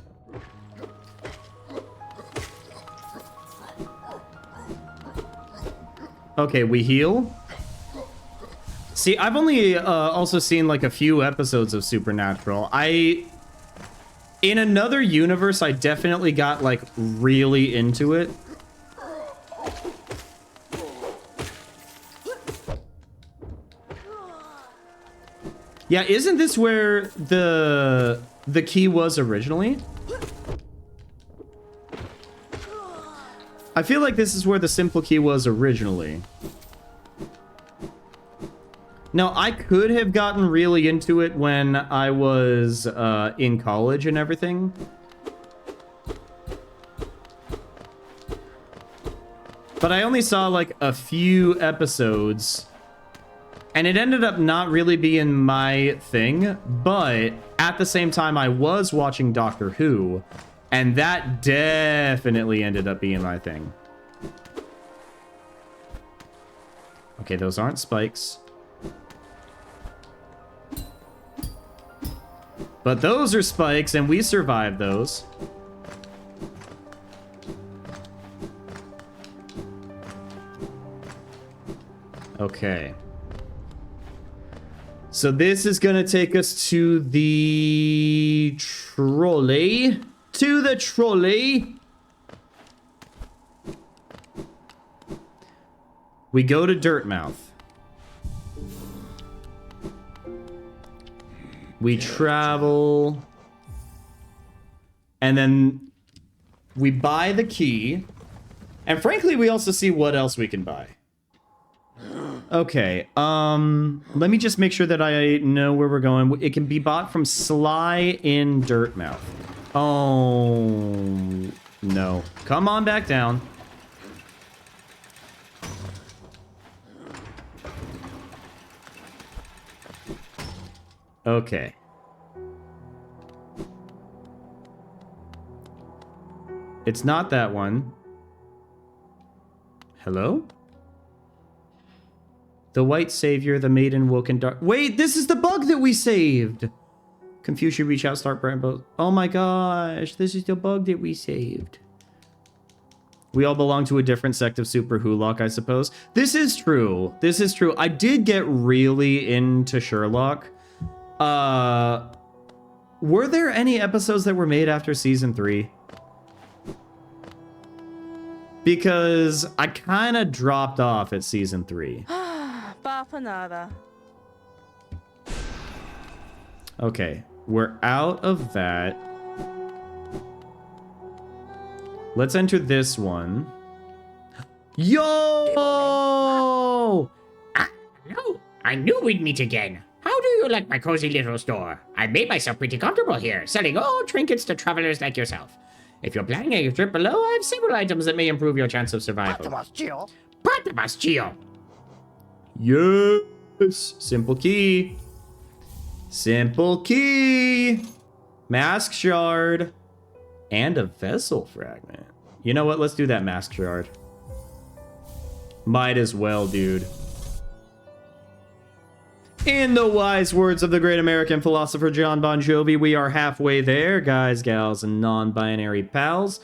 Okay, we heal. See, I've only also seen like a few episodes of Supernatural. In another universe, I definitely got like really into it. Yeah, isn't this where the key was originally? I feel like this is where the simple key was originally. Now, I could have gotten really into it when I was in college and everything. But I only saw like a few episodes. And it ended up not really being my thing, but at the same time, I was watching Doctor Who, and that definitely ended up being my thing. Okay, those aren't spikes. But those are spikes, and we survived those. Okay. So this is going to take us to the trolley. To the trolley. We go to Dirtmouth. We travel. And then we buy the key. And frankly, we also see what else we can buy. Okay, let me just make sure that I know where we're going. It can be bought from Sly in Dirtmouth. Oh, no. Come on back down. Okay. It's not that one. Hello? The white savior, the maiden woke in dark. Wait, this is the bug that we saved. Confuse you, reach out, start Brambo. Oh my gosh, this is the bug that we saved. We all belong to a different sect of Super Hulock, I suppose. This is true. This is true. I did get really into Sherlock. Were there any episodes that were made after season 3? Because I kind of dropped off at season 3. Okay, we're out of that. Let's enter this one. Yo! Hello! I knew we'd meet again. How do you like my cozy little store? I made myself pretty comfortable here, selling all trinkets to travelers like yourself. If you're planning a trip below, I have several items that may improve your chance of survival. Patamas Gio! Yes! Simple key. Simple key! Mask shard. And a vessel fragment. You know what? Let's do that mask shard. Might as well, dude. In the wise words of the great American philosopher John Bon Jovi, we are halfway there, guys, gals, and non-binary pals.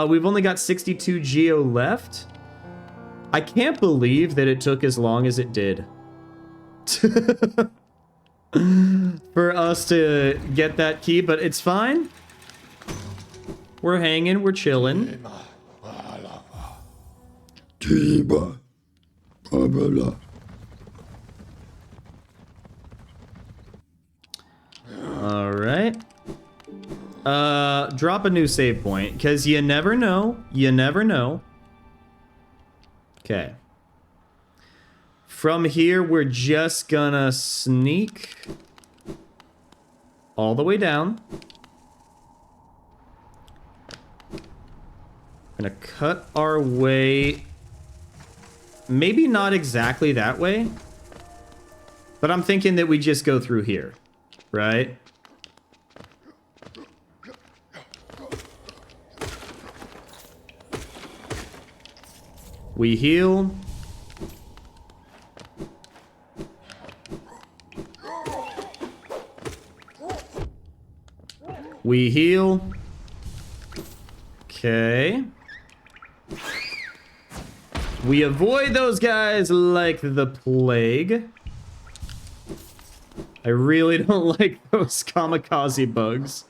We've only got 62 Geo left. I can't believe that it took as long as it did for us to get that key, but it's fine. We're hanging. We're chilling. All right. Drop a new save point, because you never know. You never know. Okay. From here, we're just gonna sneak all the way down. Gonna cut our way. Maybe not exactly that way. But I'm thinking that we just go through here. Right? We heal. We heal. Okay. We avoid those guys like the plague. I really don't like those kamikaze bugs.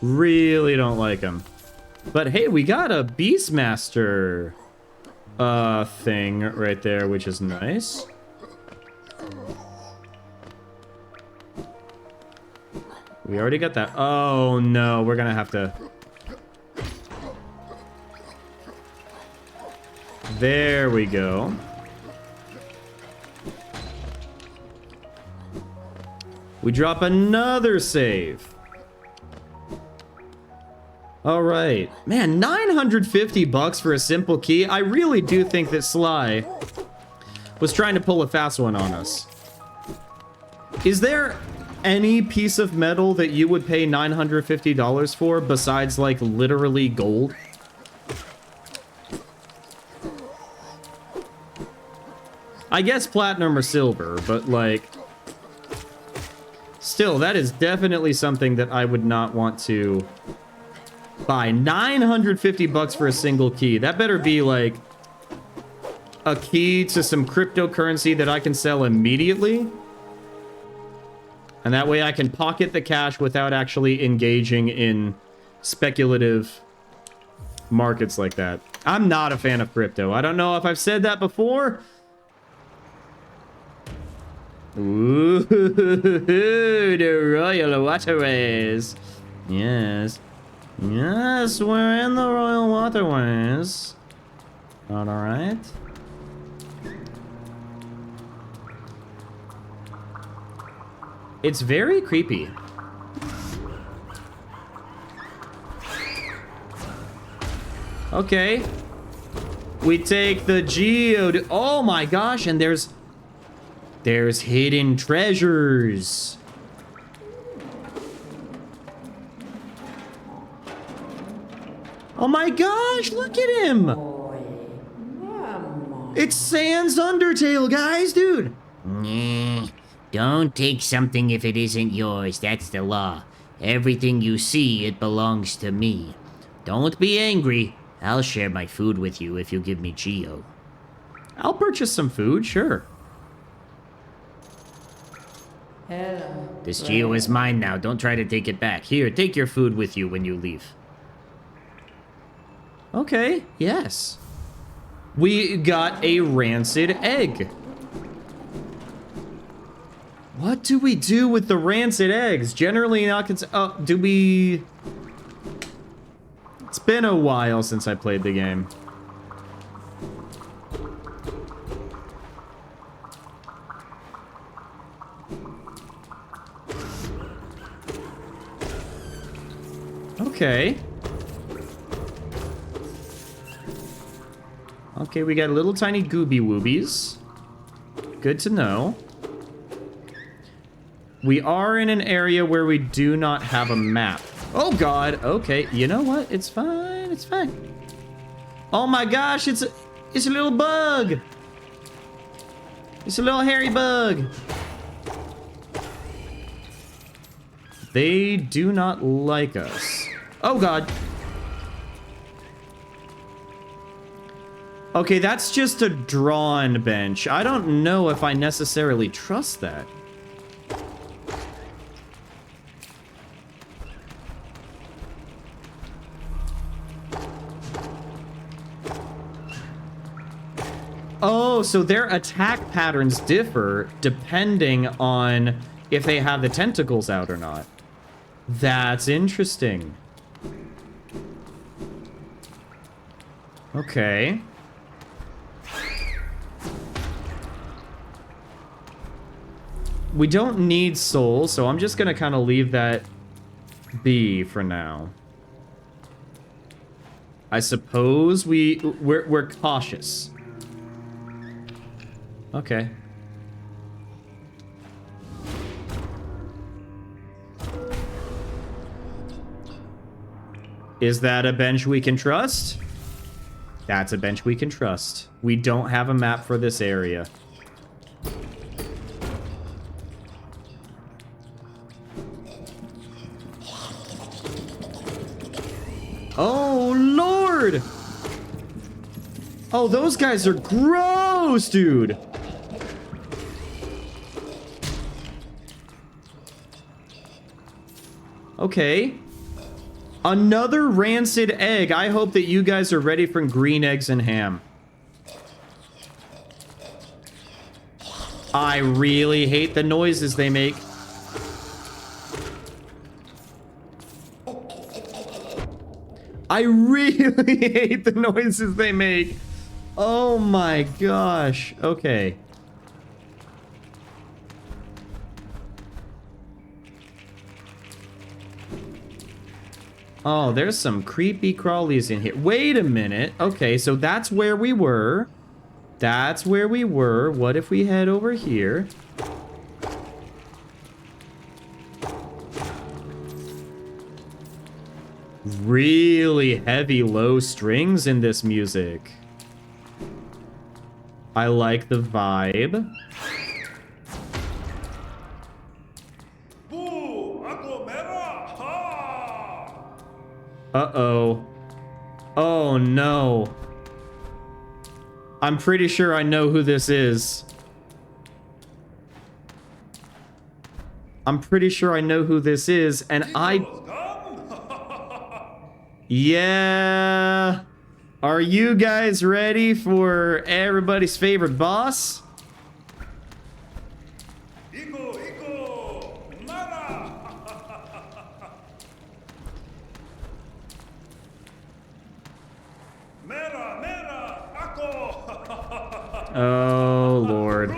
Really don't like them. But hey, we got a Beastmaster thing right there, which is nice. We already got that. Oh no, we're gonna have to... There we go. We drop another save. All right. Man, 950 bucks for a simple key. I really do think that Sly was trying to pull a fast one on us. Is there any piece of metal that you would pay $950 for besides, like, literally gold? I guess platinum or silver, but, like... Still, that is definitely something that I would not want to... buy. 950 bucks for a single key. That better be like a key to some cryptocurrency that I can sell immediately. And that way I can pocket the cash without actually engaging in speculative markets like that. I'm not a fan of crypto. I don't know if I've said that before. Ooh, the Royal Waterways. Yes. Yes, we're in the Royal Waterways. Alright. It's very creepy. Okay. We take the geode. Oh my gosh, and there's hidden treasures. Oh my gosh, look at him! It's Sans Undertale, guys, dude! Nah, don't take something if it isn't yours. That's the law. Everything you see, it belongs to me. Don't be angry. I'll share my food with you if you give me Geo. I'll purchase some food, sure. This Geo is mine now. Don't try to take it back. Here, take your food with you when you leave. Okay, yes. We got a rancid egg. What do we do with the rancid eggs? Generally not do we... It's been a while since I played the game. Okay. Okay, we got little tiny gooby woobies. Good to know. We are in an area where we do not have a map. Oh god, okay. You know what? It's fine, it's fine. Oh my gosh, it's a little bug. It's a little hairy bug. They do not like us. Oh god. Okay, that's just a drawn bench. I don't know if I necessarily trust that. Oh, so their attack patterns differ depending on if they have the tentacles out or not. That's interesting. Okay. We don't need souls, so I'm just gonna kind of leave that be for now. I suppose we're cautious. Okay. Is that a bench we can trust? That's a bench we can trust. We don't have a map for this area. Oh, Lord! Oh, those guys are gross, dude! Okay. Another rancid egg. I hope that you guys are ready for green eggs and ham. I really hate the noises they make. I really hate the noises they make. Oh my gosh. Okay. Oh, there's some creepy crawlies in here. Wait a minute. Okay, so that's where we were. That's where we were. What if we head over here? Really heavy low strings in this music. I like the vibe. Uh-oh. Oh, no. I'm pretty sure I know who this is. I'm pretty sure I know who this is, and Yeah. Are you guys ready for everybody's favorite boss? Oh, Lord.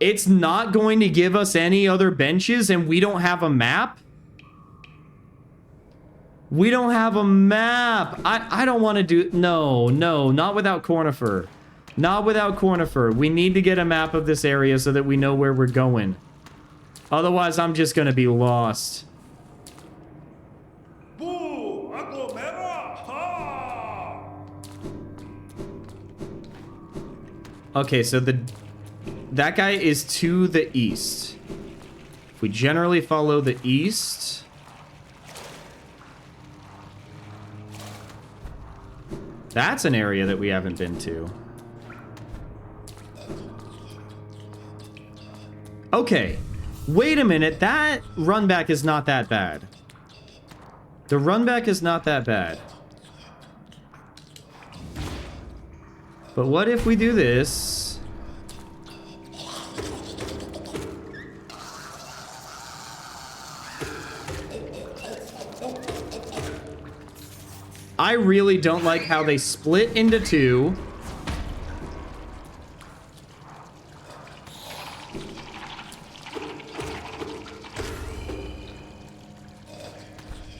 It's not going to give us any other benches and we don't have a map? We don't have a map. I don't want to do... No, not without Cornifer. Not without Cornifer. We need to get a map of this area so that we know where we're going. Otherwise, I'm just going to be lost. Okay, so that guy is to the east. If we generally follow the east... That's an area that we haven't been to. Okay. Wait a minute. That run back is not that bad. The run back is not that bad. But what if we do this? I really don't like how they split into two.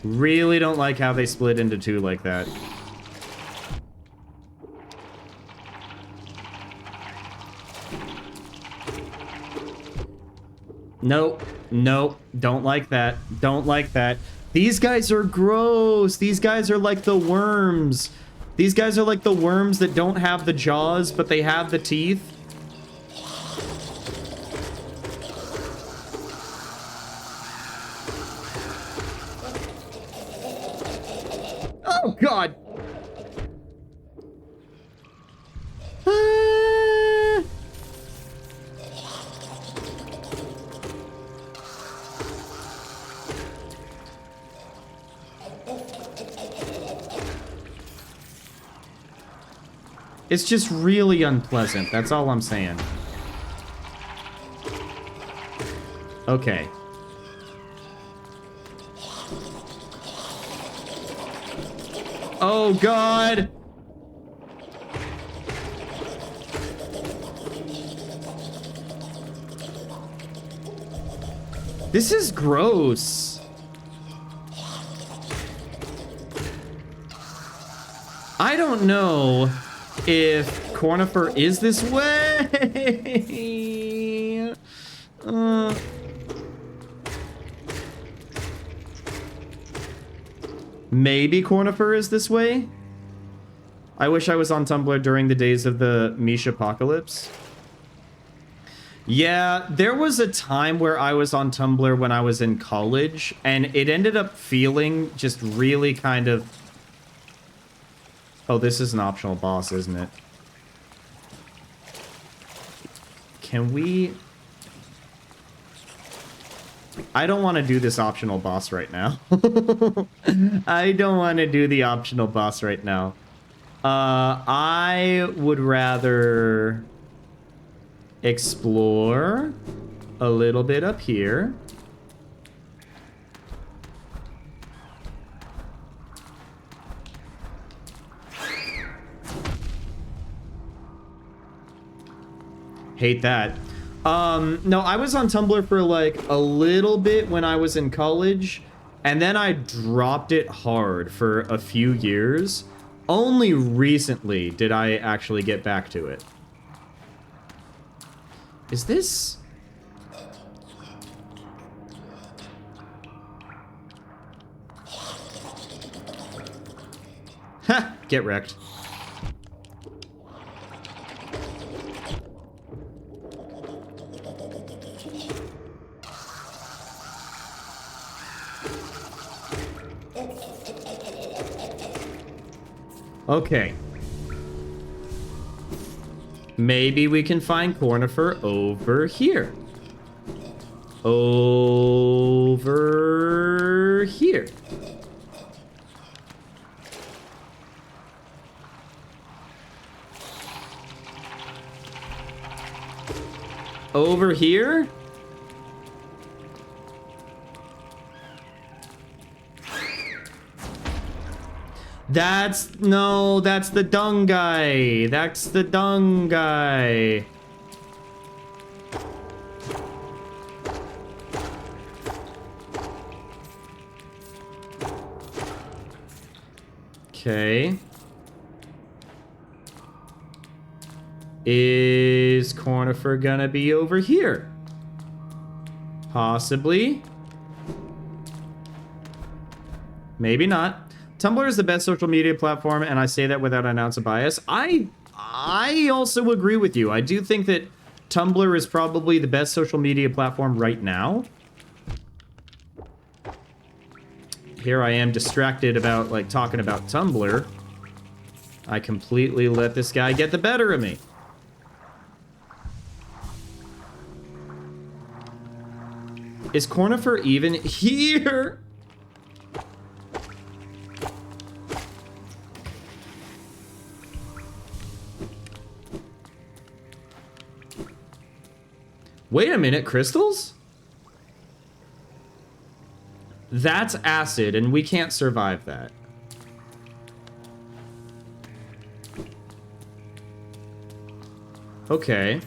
Really don't like how they split into two like that. Nope. Nope. Don't like that. Don't like that. These guys are gross. These guys are like the worms. These guys are like the worms that don't have the jaws, but they have the teeth. Oh, God. It's just really unpleasant. That's all I'm saying. Okay. Oh, God. This is gross. I don't know if Cornifer is this way. Maybe Cornifer is this way? I wish I was on Tumblr during the days of the Mish apocalypse. Yeah, there was a time where I was on Tumblr when I was in college, and it ended up feeling just really kind of... Oh, this is an optional boss, isn't it? Can we... I don't want to do this optional boss right now. I don't want to do the optional boss right now. I would rather explore a little bit up here. Hate that. No, I was on Tumblr for like a little bit when I was in college, and then I dropped it hard for a few years. Only recently did I actually get back to it. Is this... Ha! Get wrecked. Okay. Maybe we can find Cornifer over here. Over here. Over here? No, that's the dung guy. That's the dung guy. Okay. Is Cornifer gonna be over here? Possibly. Maybe not. Tumblr is the best social media platform, and I say that without an ounce of bias. I also agree with you. I do think that Tumblr is probably the best social media platform right now. Here I am distracted about, like, talking about Tumblr. I completely let this guy get the better of me. Is Cornifer even here? Wait a minute, crystals? That's acid, and we can't survive that. Okay.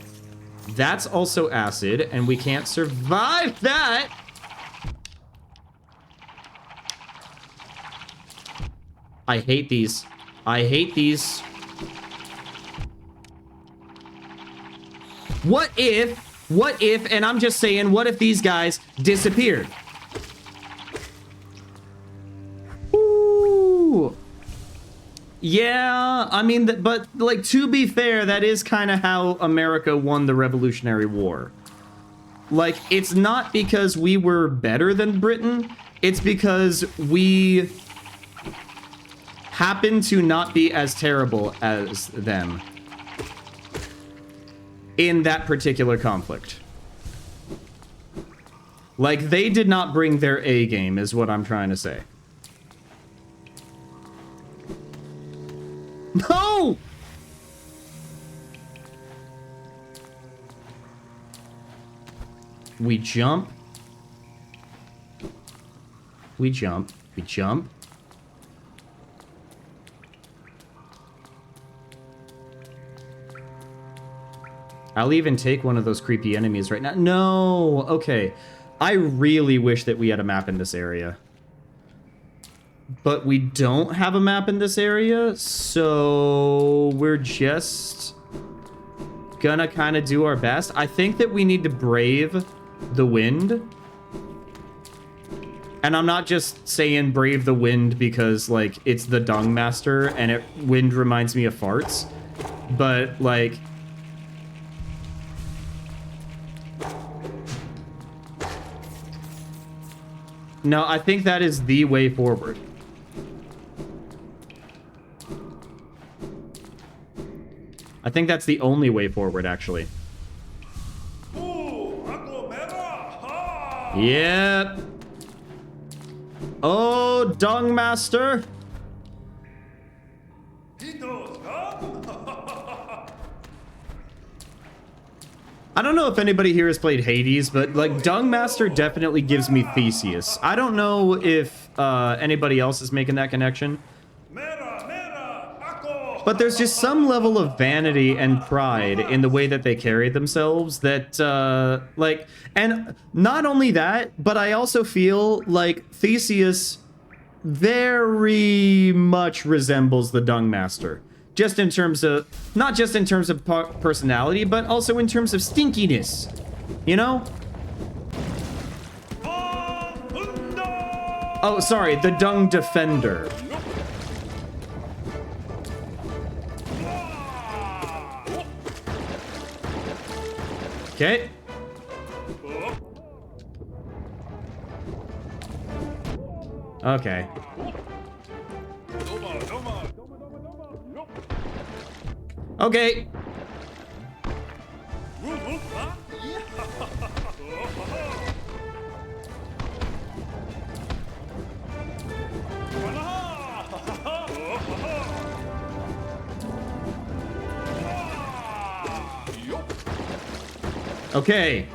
That's also acid, and we can't survive that! I hate these. I hate these. What if, and I'm just saying, what if these guys disappeared? Ooh. Yeah, I mean, but, like, to be fair, that is kind of how America won the Revolutionary War. Like, it's not because we were better than Britain, it's because we happen to not be as terrible as them in that particular conflict. Like, they did not bring their A game, is what I'm trying to say. No! We jump. We jump. We jump. I'll even take one of those creepy enemies right now. No! Okay. I really wish that we had a map in this area. But we don't have a map in this area, so we're just gonna kind of do our best. I think that we need to brave the wind. And I'm not just saying brave the wind because, like, it's the Dung Master and wind reminds me of farts. But, like... no, I think that is the way forward. I think that's the only way forward, actually. Yep. Oh, Dung Master. I don't know if anybody here has played Hades, but like Dung Master definitely gives me Theseus. I don't know if anybody else is making that connection. But there's just some level of vanity and pride in the way that they carry themselves that, like, and not only that, but I also feel like Theseus very much resembles the Dung Master. Just in terms of, not just in terms of personality, but also in terms of stinkiness. You know? Oh, sorry, the Dung Defender. Okay. Okay. Okay. Okay.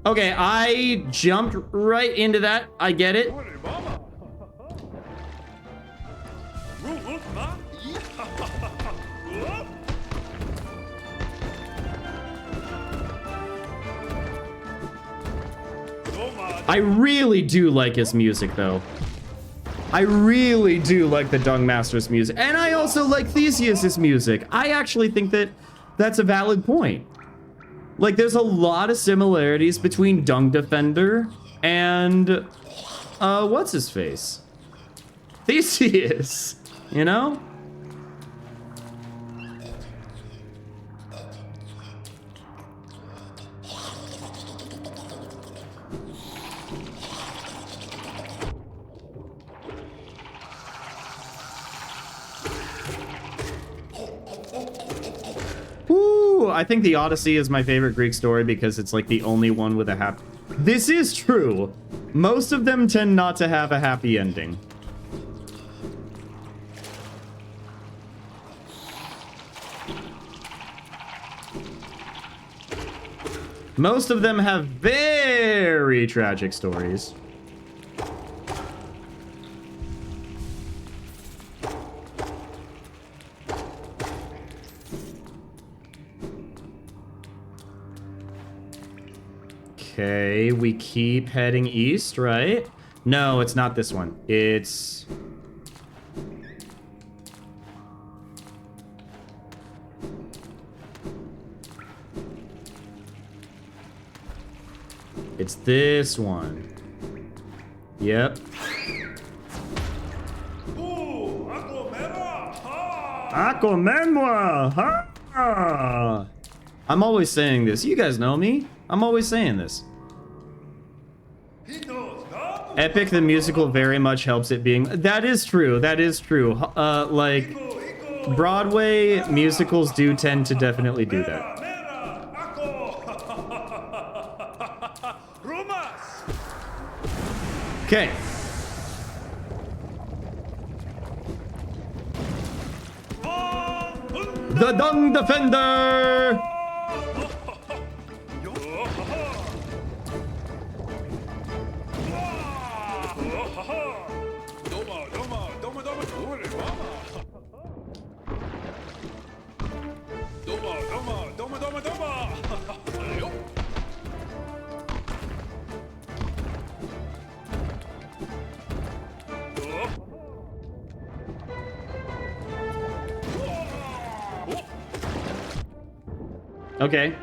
Okay, I jumped right into that. I get it. I really do like his music, though. I really do like the Dung Master's music. And I also like Theseus's music. I actually think that that's a valid point. Like, there's a lot of similarities between Dung Defender and, what's his face? Theseus, you know? I think the Odyssey is my favorite Greek story because it's like the only one with a happy... This is true. Most of them tend not to have a happy ending. Most of them have very tragic stories. Okay, we keep heading east, right? No, it's not this one. It's... it's this one. Yep. Aquamemwa! Ha! I'm always saying this. You guys know me. I'm always saying this. Epic the musical very much helps it being... That is true. That is true. Like, Broadway musicals do tend to definitely do that. Okay. The Dung Defender! Okay.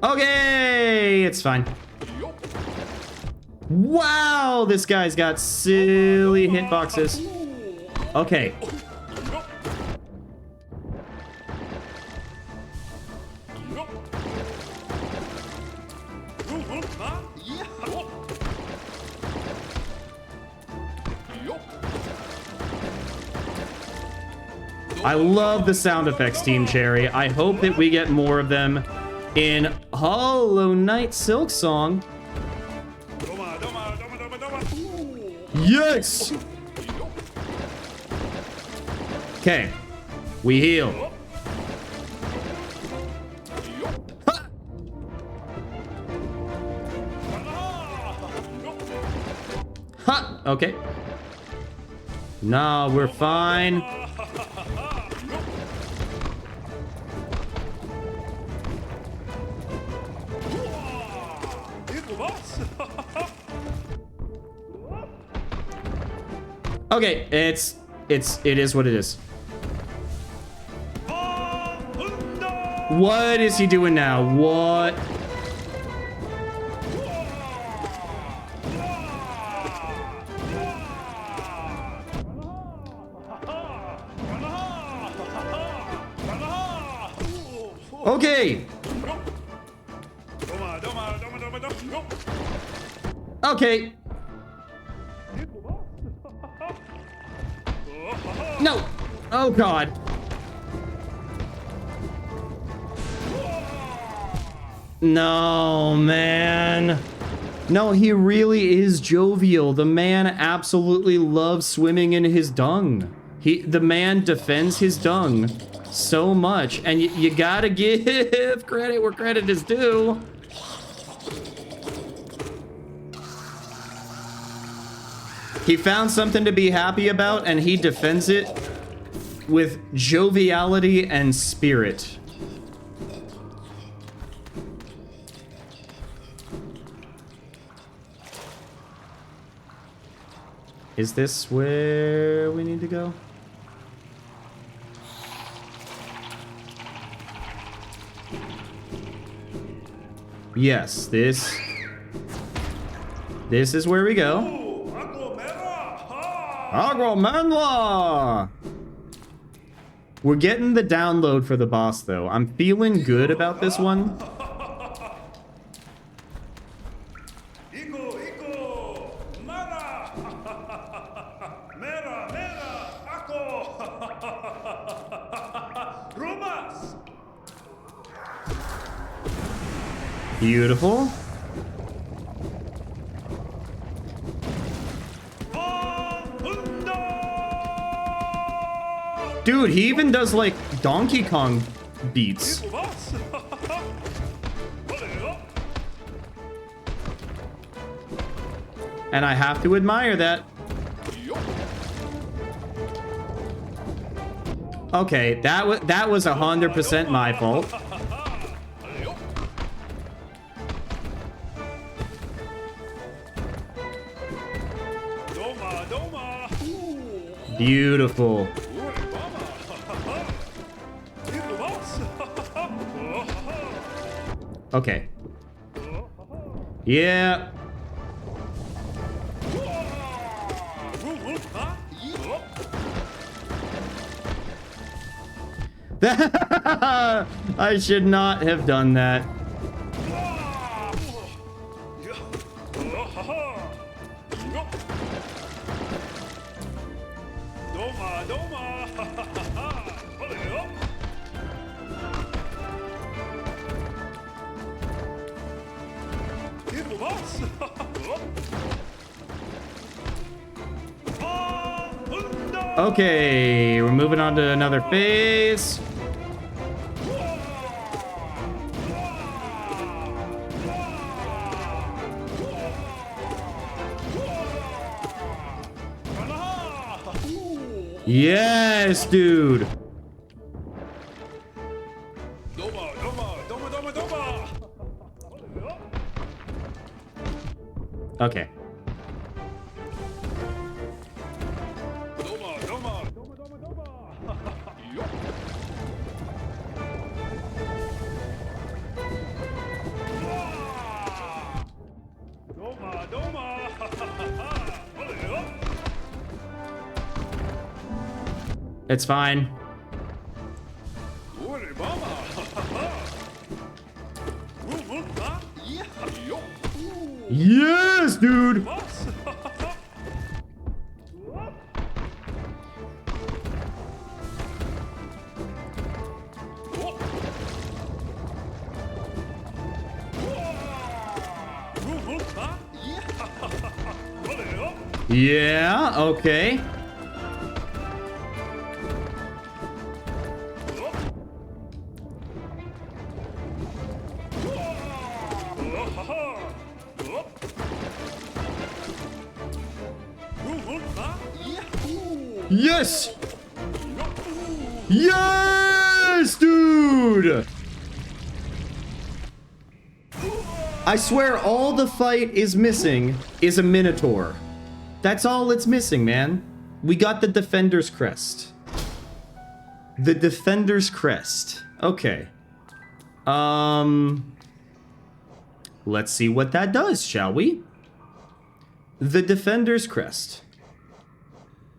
Okay, it's fine. Wow, this guy's got silly hitboxes. Okay. I love the sound effects, Team Cherry. I hope that we get more of them in Hollow Knight Silksong. Yes! Okay. We heal. Ha! Ha! Okay. No, we're fine. Okay, it is what it is. What is he doing now? What? Okay. Okay. No. Oh, God. No, man. No, he really is jovial. The man absolutely loves swimming in his dung. The man defends his dung so much, and you gotta give credit where credit is due. He found something to be happy about, and he defends it with joviality and spirit. Is this where we need to go? Yes, this is where we go. Agromanla! We're getting the download for the boss, though. I'm feeling good about this one. Beautiful. Dude, he even does, like, Donkey Kong beats. And I have to admire that. Okay, that was 100% my fault. Beautiful. Okay. Yeah. I should not have done that. Okay, we're moving on to another phase. Yes, dude. Okay. It's fine. Yes, dude. Yeah, okay. Yes! Yes, dude! I swear all the fight is missing is a Minotaur. That's all it's missing, man. We got the Defender's Crest. The Defender's Crest. Okay. Let's see what that does, shall we? The Defender's Crest.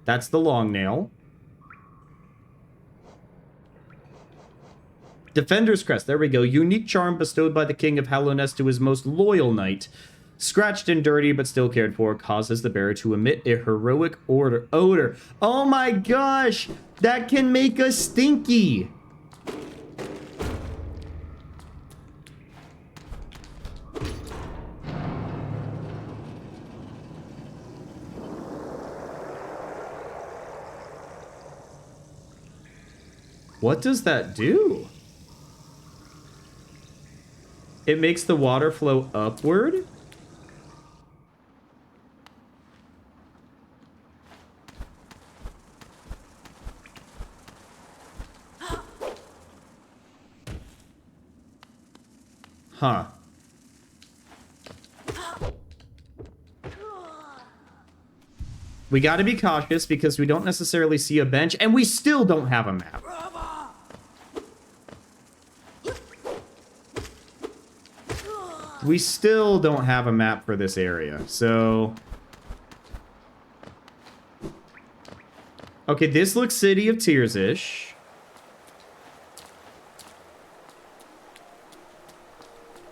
That's the long nail. Defender's Crest. There we go. Unique charm bestowed by the King of Hallownest to his most loyal knight. Scratched and dirty, but still cared for, causes the bearer to emit a heroic odor. Oh my gosh! That can make us stinky! What does that do? It makes the water flow upward? Huh. We gotta be cautious because we don't necessarily see a bench, and we still don't have a map. We still don't have a map for this area, so... Okay, this looks City of Tears-ish.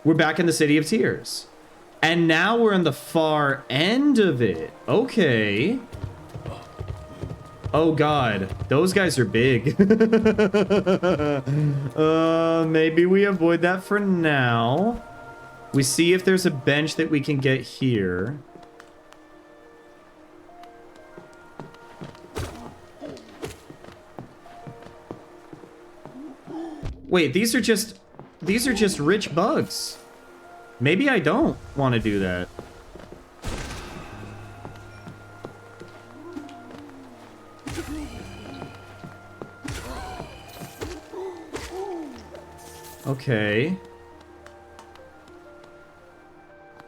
We're back in the City of Tears. And now we're in the far end of it. Okay. Oh god, those guys are big. Maybe we avoid that for now. We see if there's a bench that we can get here. Wait, these are just rich bugs. Maybe I don't want to do that. Okay.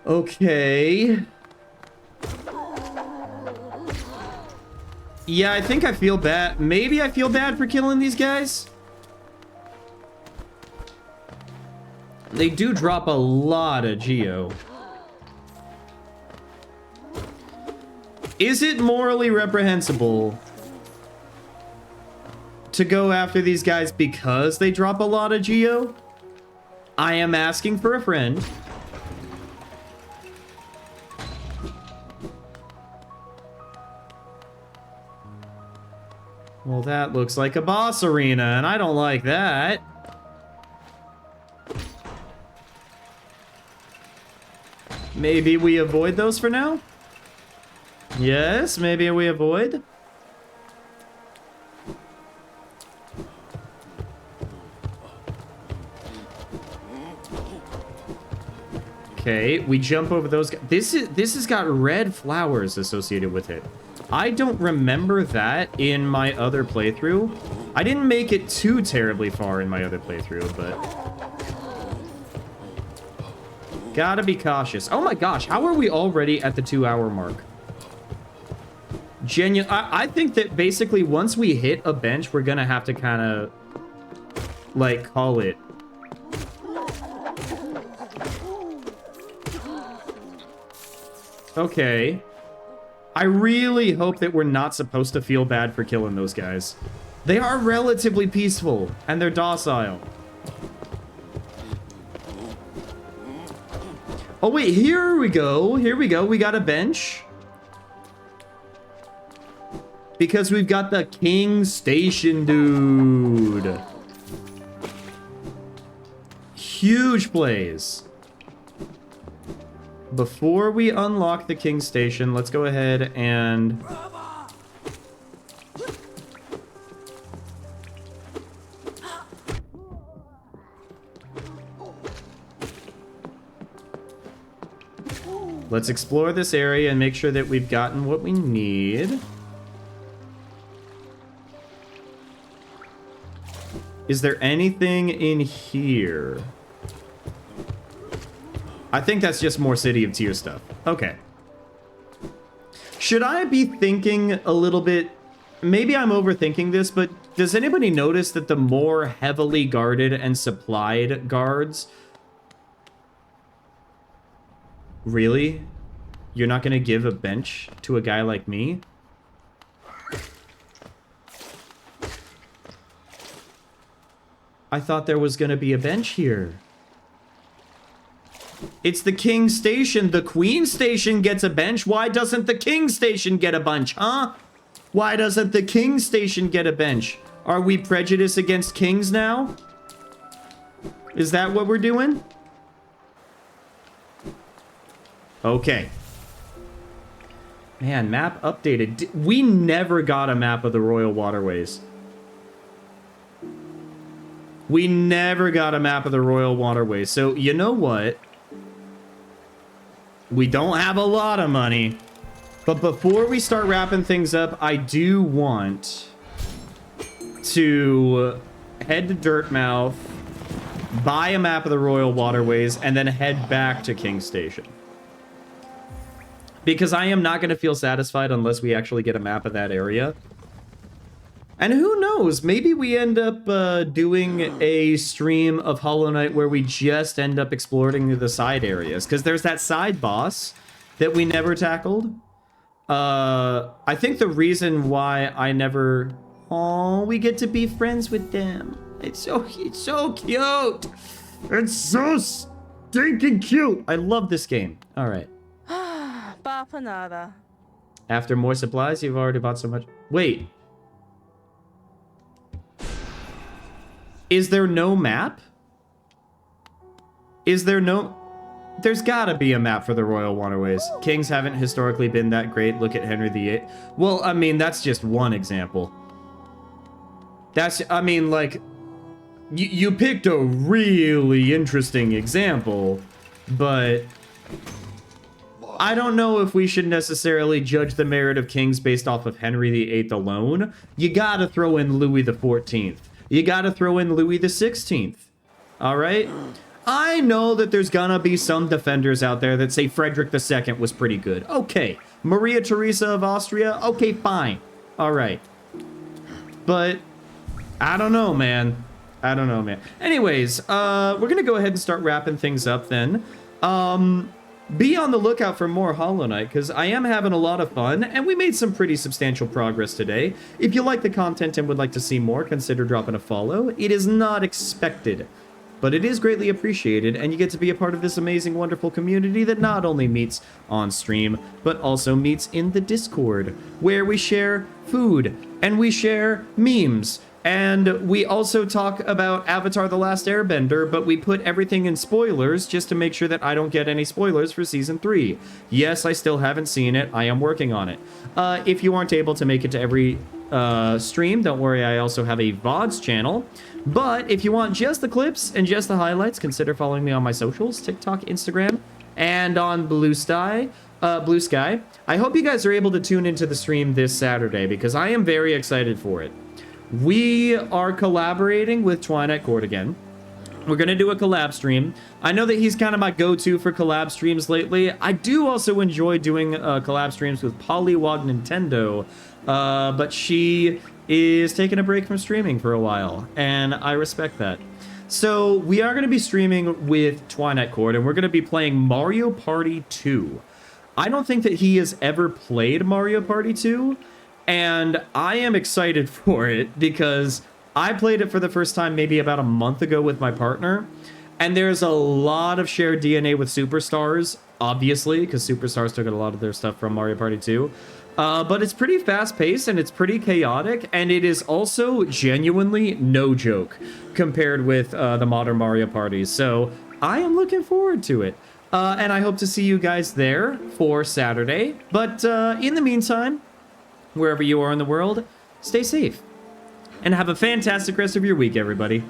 Okay. Yeah, I think I feel bad. Maybe I feel bad for killing these guys. They do drop a lot of geo. Is it morally reprehensible to go after these guys because they drop a lot of geo? I am asking for a friend. Well, that looks like a boss arena, and I don't like that. Maybe we avoid those for now? Yes, maybe we avoid. Okay, we jump over those guys. This has got red flowers associated with it. I don't remember that in my other playthrough. I didn't make it too terribly far in my other playthrough, but... Gotta be cautious. Oh my gosh, how are we already at the 2-hour mark? I think that basically once we hit a bench, we're gonna have to kind of, like, call it. Okay. I really hope that we're not supposed to feel bad for killing those guys. They are relatively peaceful, and they're docile. Oh, wait, here we go. Here we go. We got a bench. Because we've got the King Station, dude. Huge plays. Before we unlock the King Station, let's go ahead and... Let's explore this area and make sure that we've gotten what we need. Is there anything in here? I think that's just more City of Tears stuff. Okay. Should I be thinking a little bit... Maybe I'm overthinking this, but does anybody notice that the more heavily guarded and supplied guards... Really? You're not going to give a bench to a guy like me? I thought there was going to be a bench here. It's the King Station. The Queen Station gets a bench. Why doesn't the King Station get a bunch, huh? Why doesn't the King Station get a bench? Are we prejudiced against kings now? Is that what we're doing? Okay. Man, map updated. We never got a map of the Royal Waterways. We never got a map of the Royal Waterways. So, you know what? We don't have a lot of money. But before we start wrapping things up, I do want to head to Dirtmouth, buy a map of the Royal Waterways, and then head back to King Station. Because I am not going to feel satisfied unless we actually get a map of that area. And who knows, maybe we end up doing a stream of Hollow Knight where we just end up exploring the side areas. Because there's that side boss that we never tackled. I think the reason why I never... Oh, we get to be friends with them. It's so cute. It's so stinking cute. I love this game. All right. Nada. After more supplies, you've already bought so much. Wait. Is there no map? Is there no... There's gotta be a map for the Royal Waterways. Kings haven't historically been that great. Look at Henry VIII. Well, I mean, that's just one example. That's, I mean, like... You picked a really interesting example, but... I don't know if we should necessarily judge the merit of kings based off of Henry VIII alone. You gotta throw in Louis XIV. You gotta throw in Louis XVI. All right? I know that there's gonna be some defenders out there that say Frederick II was pretty good. Okay. Maria Theresa of Austria? Okay, fine. All right. But I don't know, man. I don't know, man. Anyways, we're gonna go ahead and start wrapping things up then. Be on the lookout for more Hollow Knight, because I am having a lot of fun, and we made some pretty substantial progress today. If you like the content and would like to see more, consider dropping a follow. It is not expected, but it is greatly appreciated, and you get to be a part of this amazing, wonderful community that not only meets on stream, but also meets in the Discord, where we share food, and we share memes, and we also talk about Avatar: The Last Airbender, but we put everything in spoilers just to make sure that I don't get any spoilers for Season 3. Yes, I still haven't seen it. I am working on it. If you aren't able to make it to every stream, don't worry, I also have a VODs channel. But if you want just the clips and just the highlights, consider following me on my socials, TikTok, Instagram, and on Blue Sky. I hope you guys are able to tune into the stream this Saturday because I am very excited for it. We are collaborating with Twilight Court again. We're going to do a collab stream. I know that he's kind of my go-to for collab streams lately. I do also enjoy doing collab streams with Pollywog Nintendo, but she is taking a break from streaming for a while, and I respect that. So we are going to be streaming with Twilight Court, and we're going to be playing Mario Party 2. I don't think that he has ever played Mario Party 2, and I am excited for it because I played it for the first time maybe about a month ago with my partner, and there's a lot of shared DNA with Superstars, obviously, because Superstars took a lot of their stuff from Mario Party 2. But it's pretty fast-paced, and it's pretty chaotic, and it is also genuinely no joke compared with the modern Mario parties. So I am looking forward to it. And I hope to see you guys there for Saturday. But in the meantime, wherever you are in the world, stay safe. And have a fantastic rest of your week, everybody.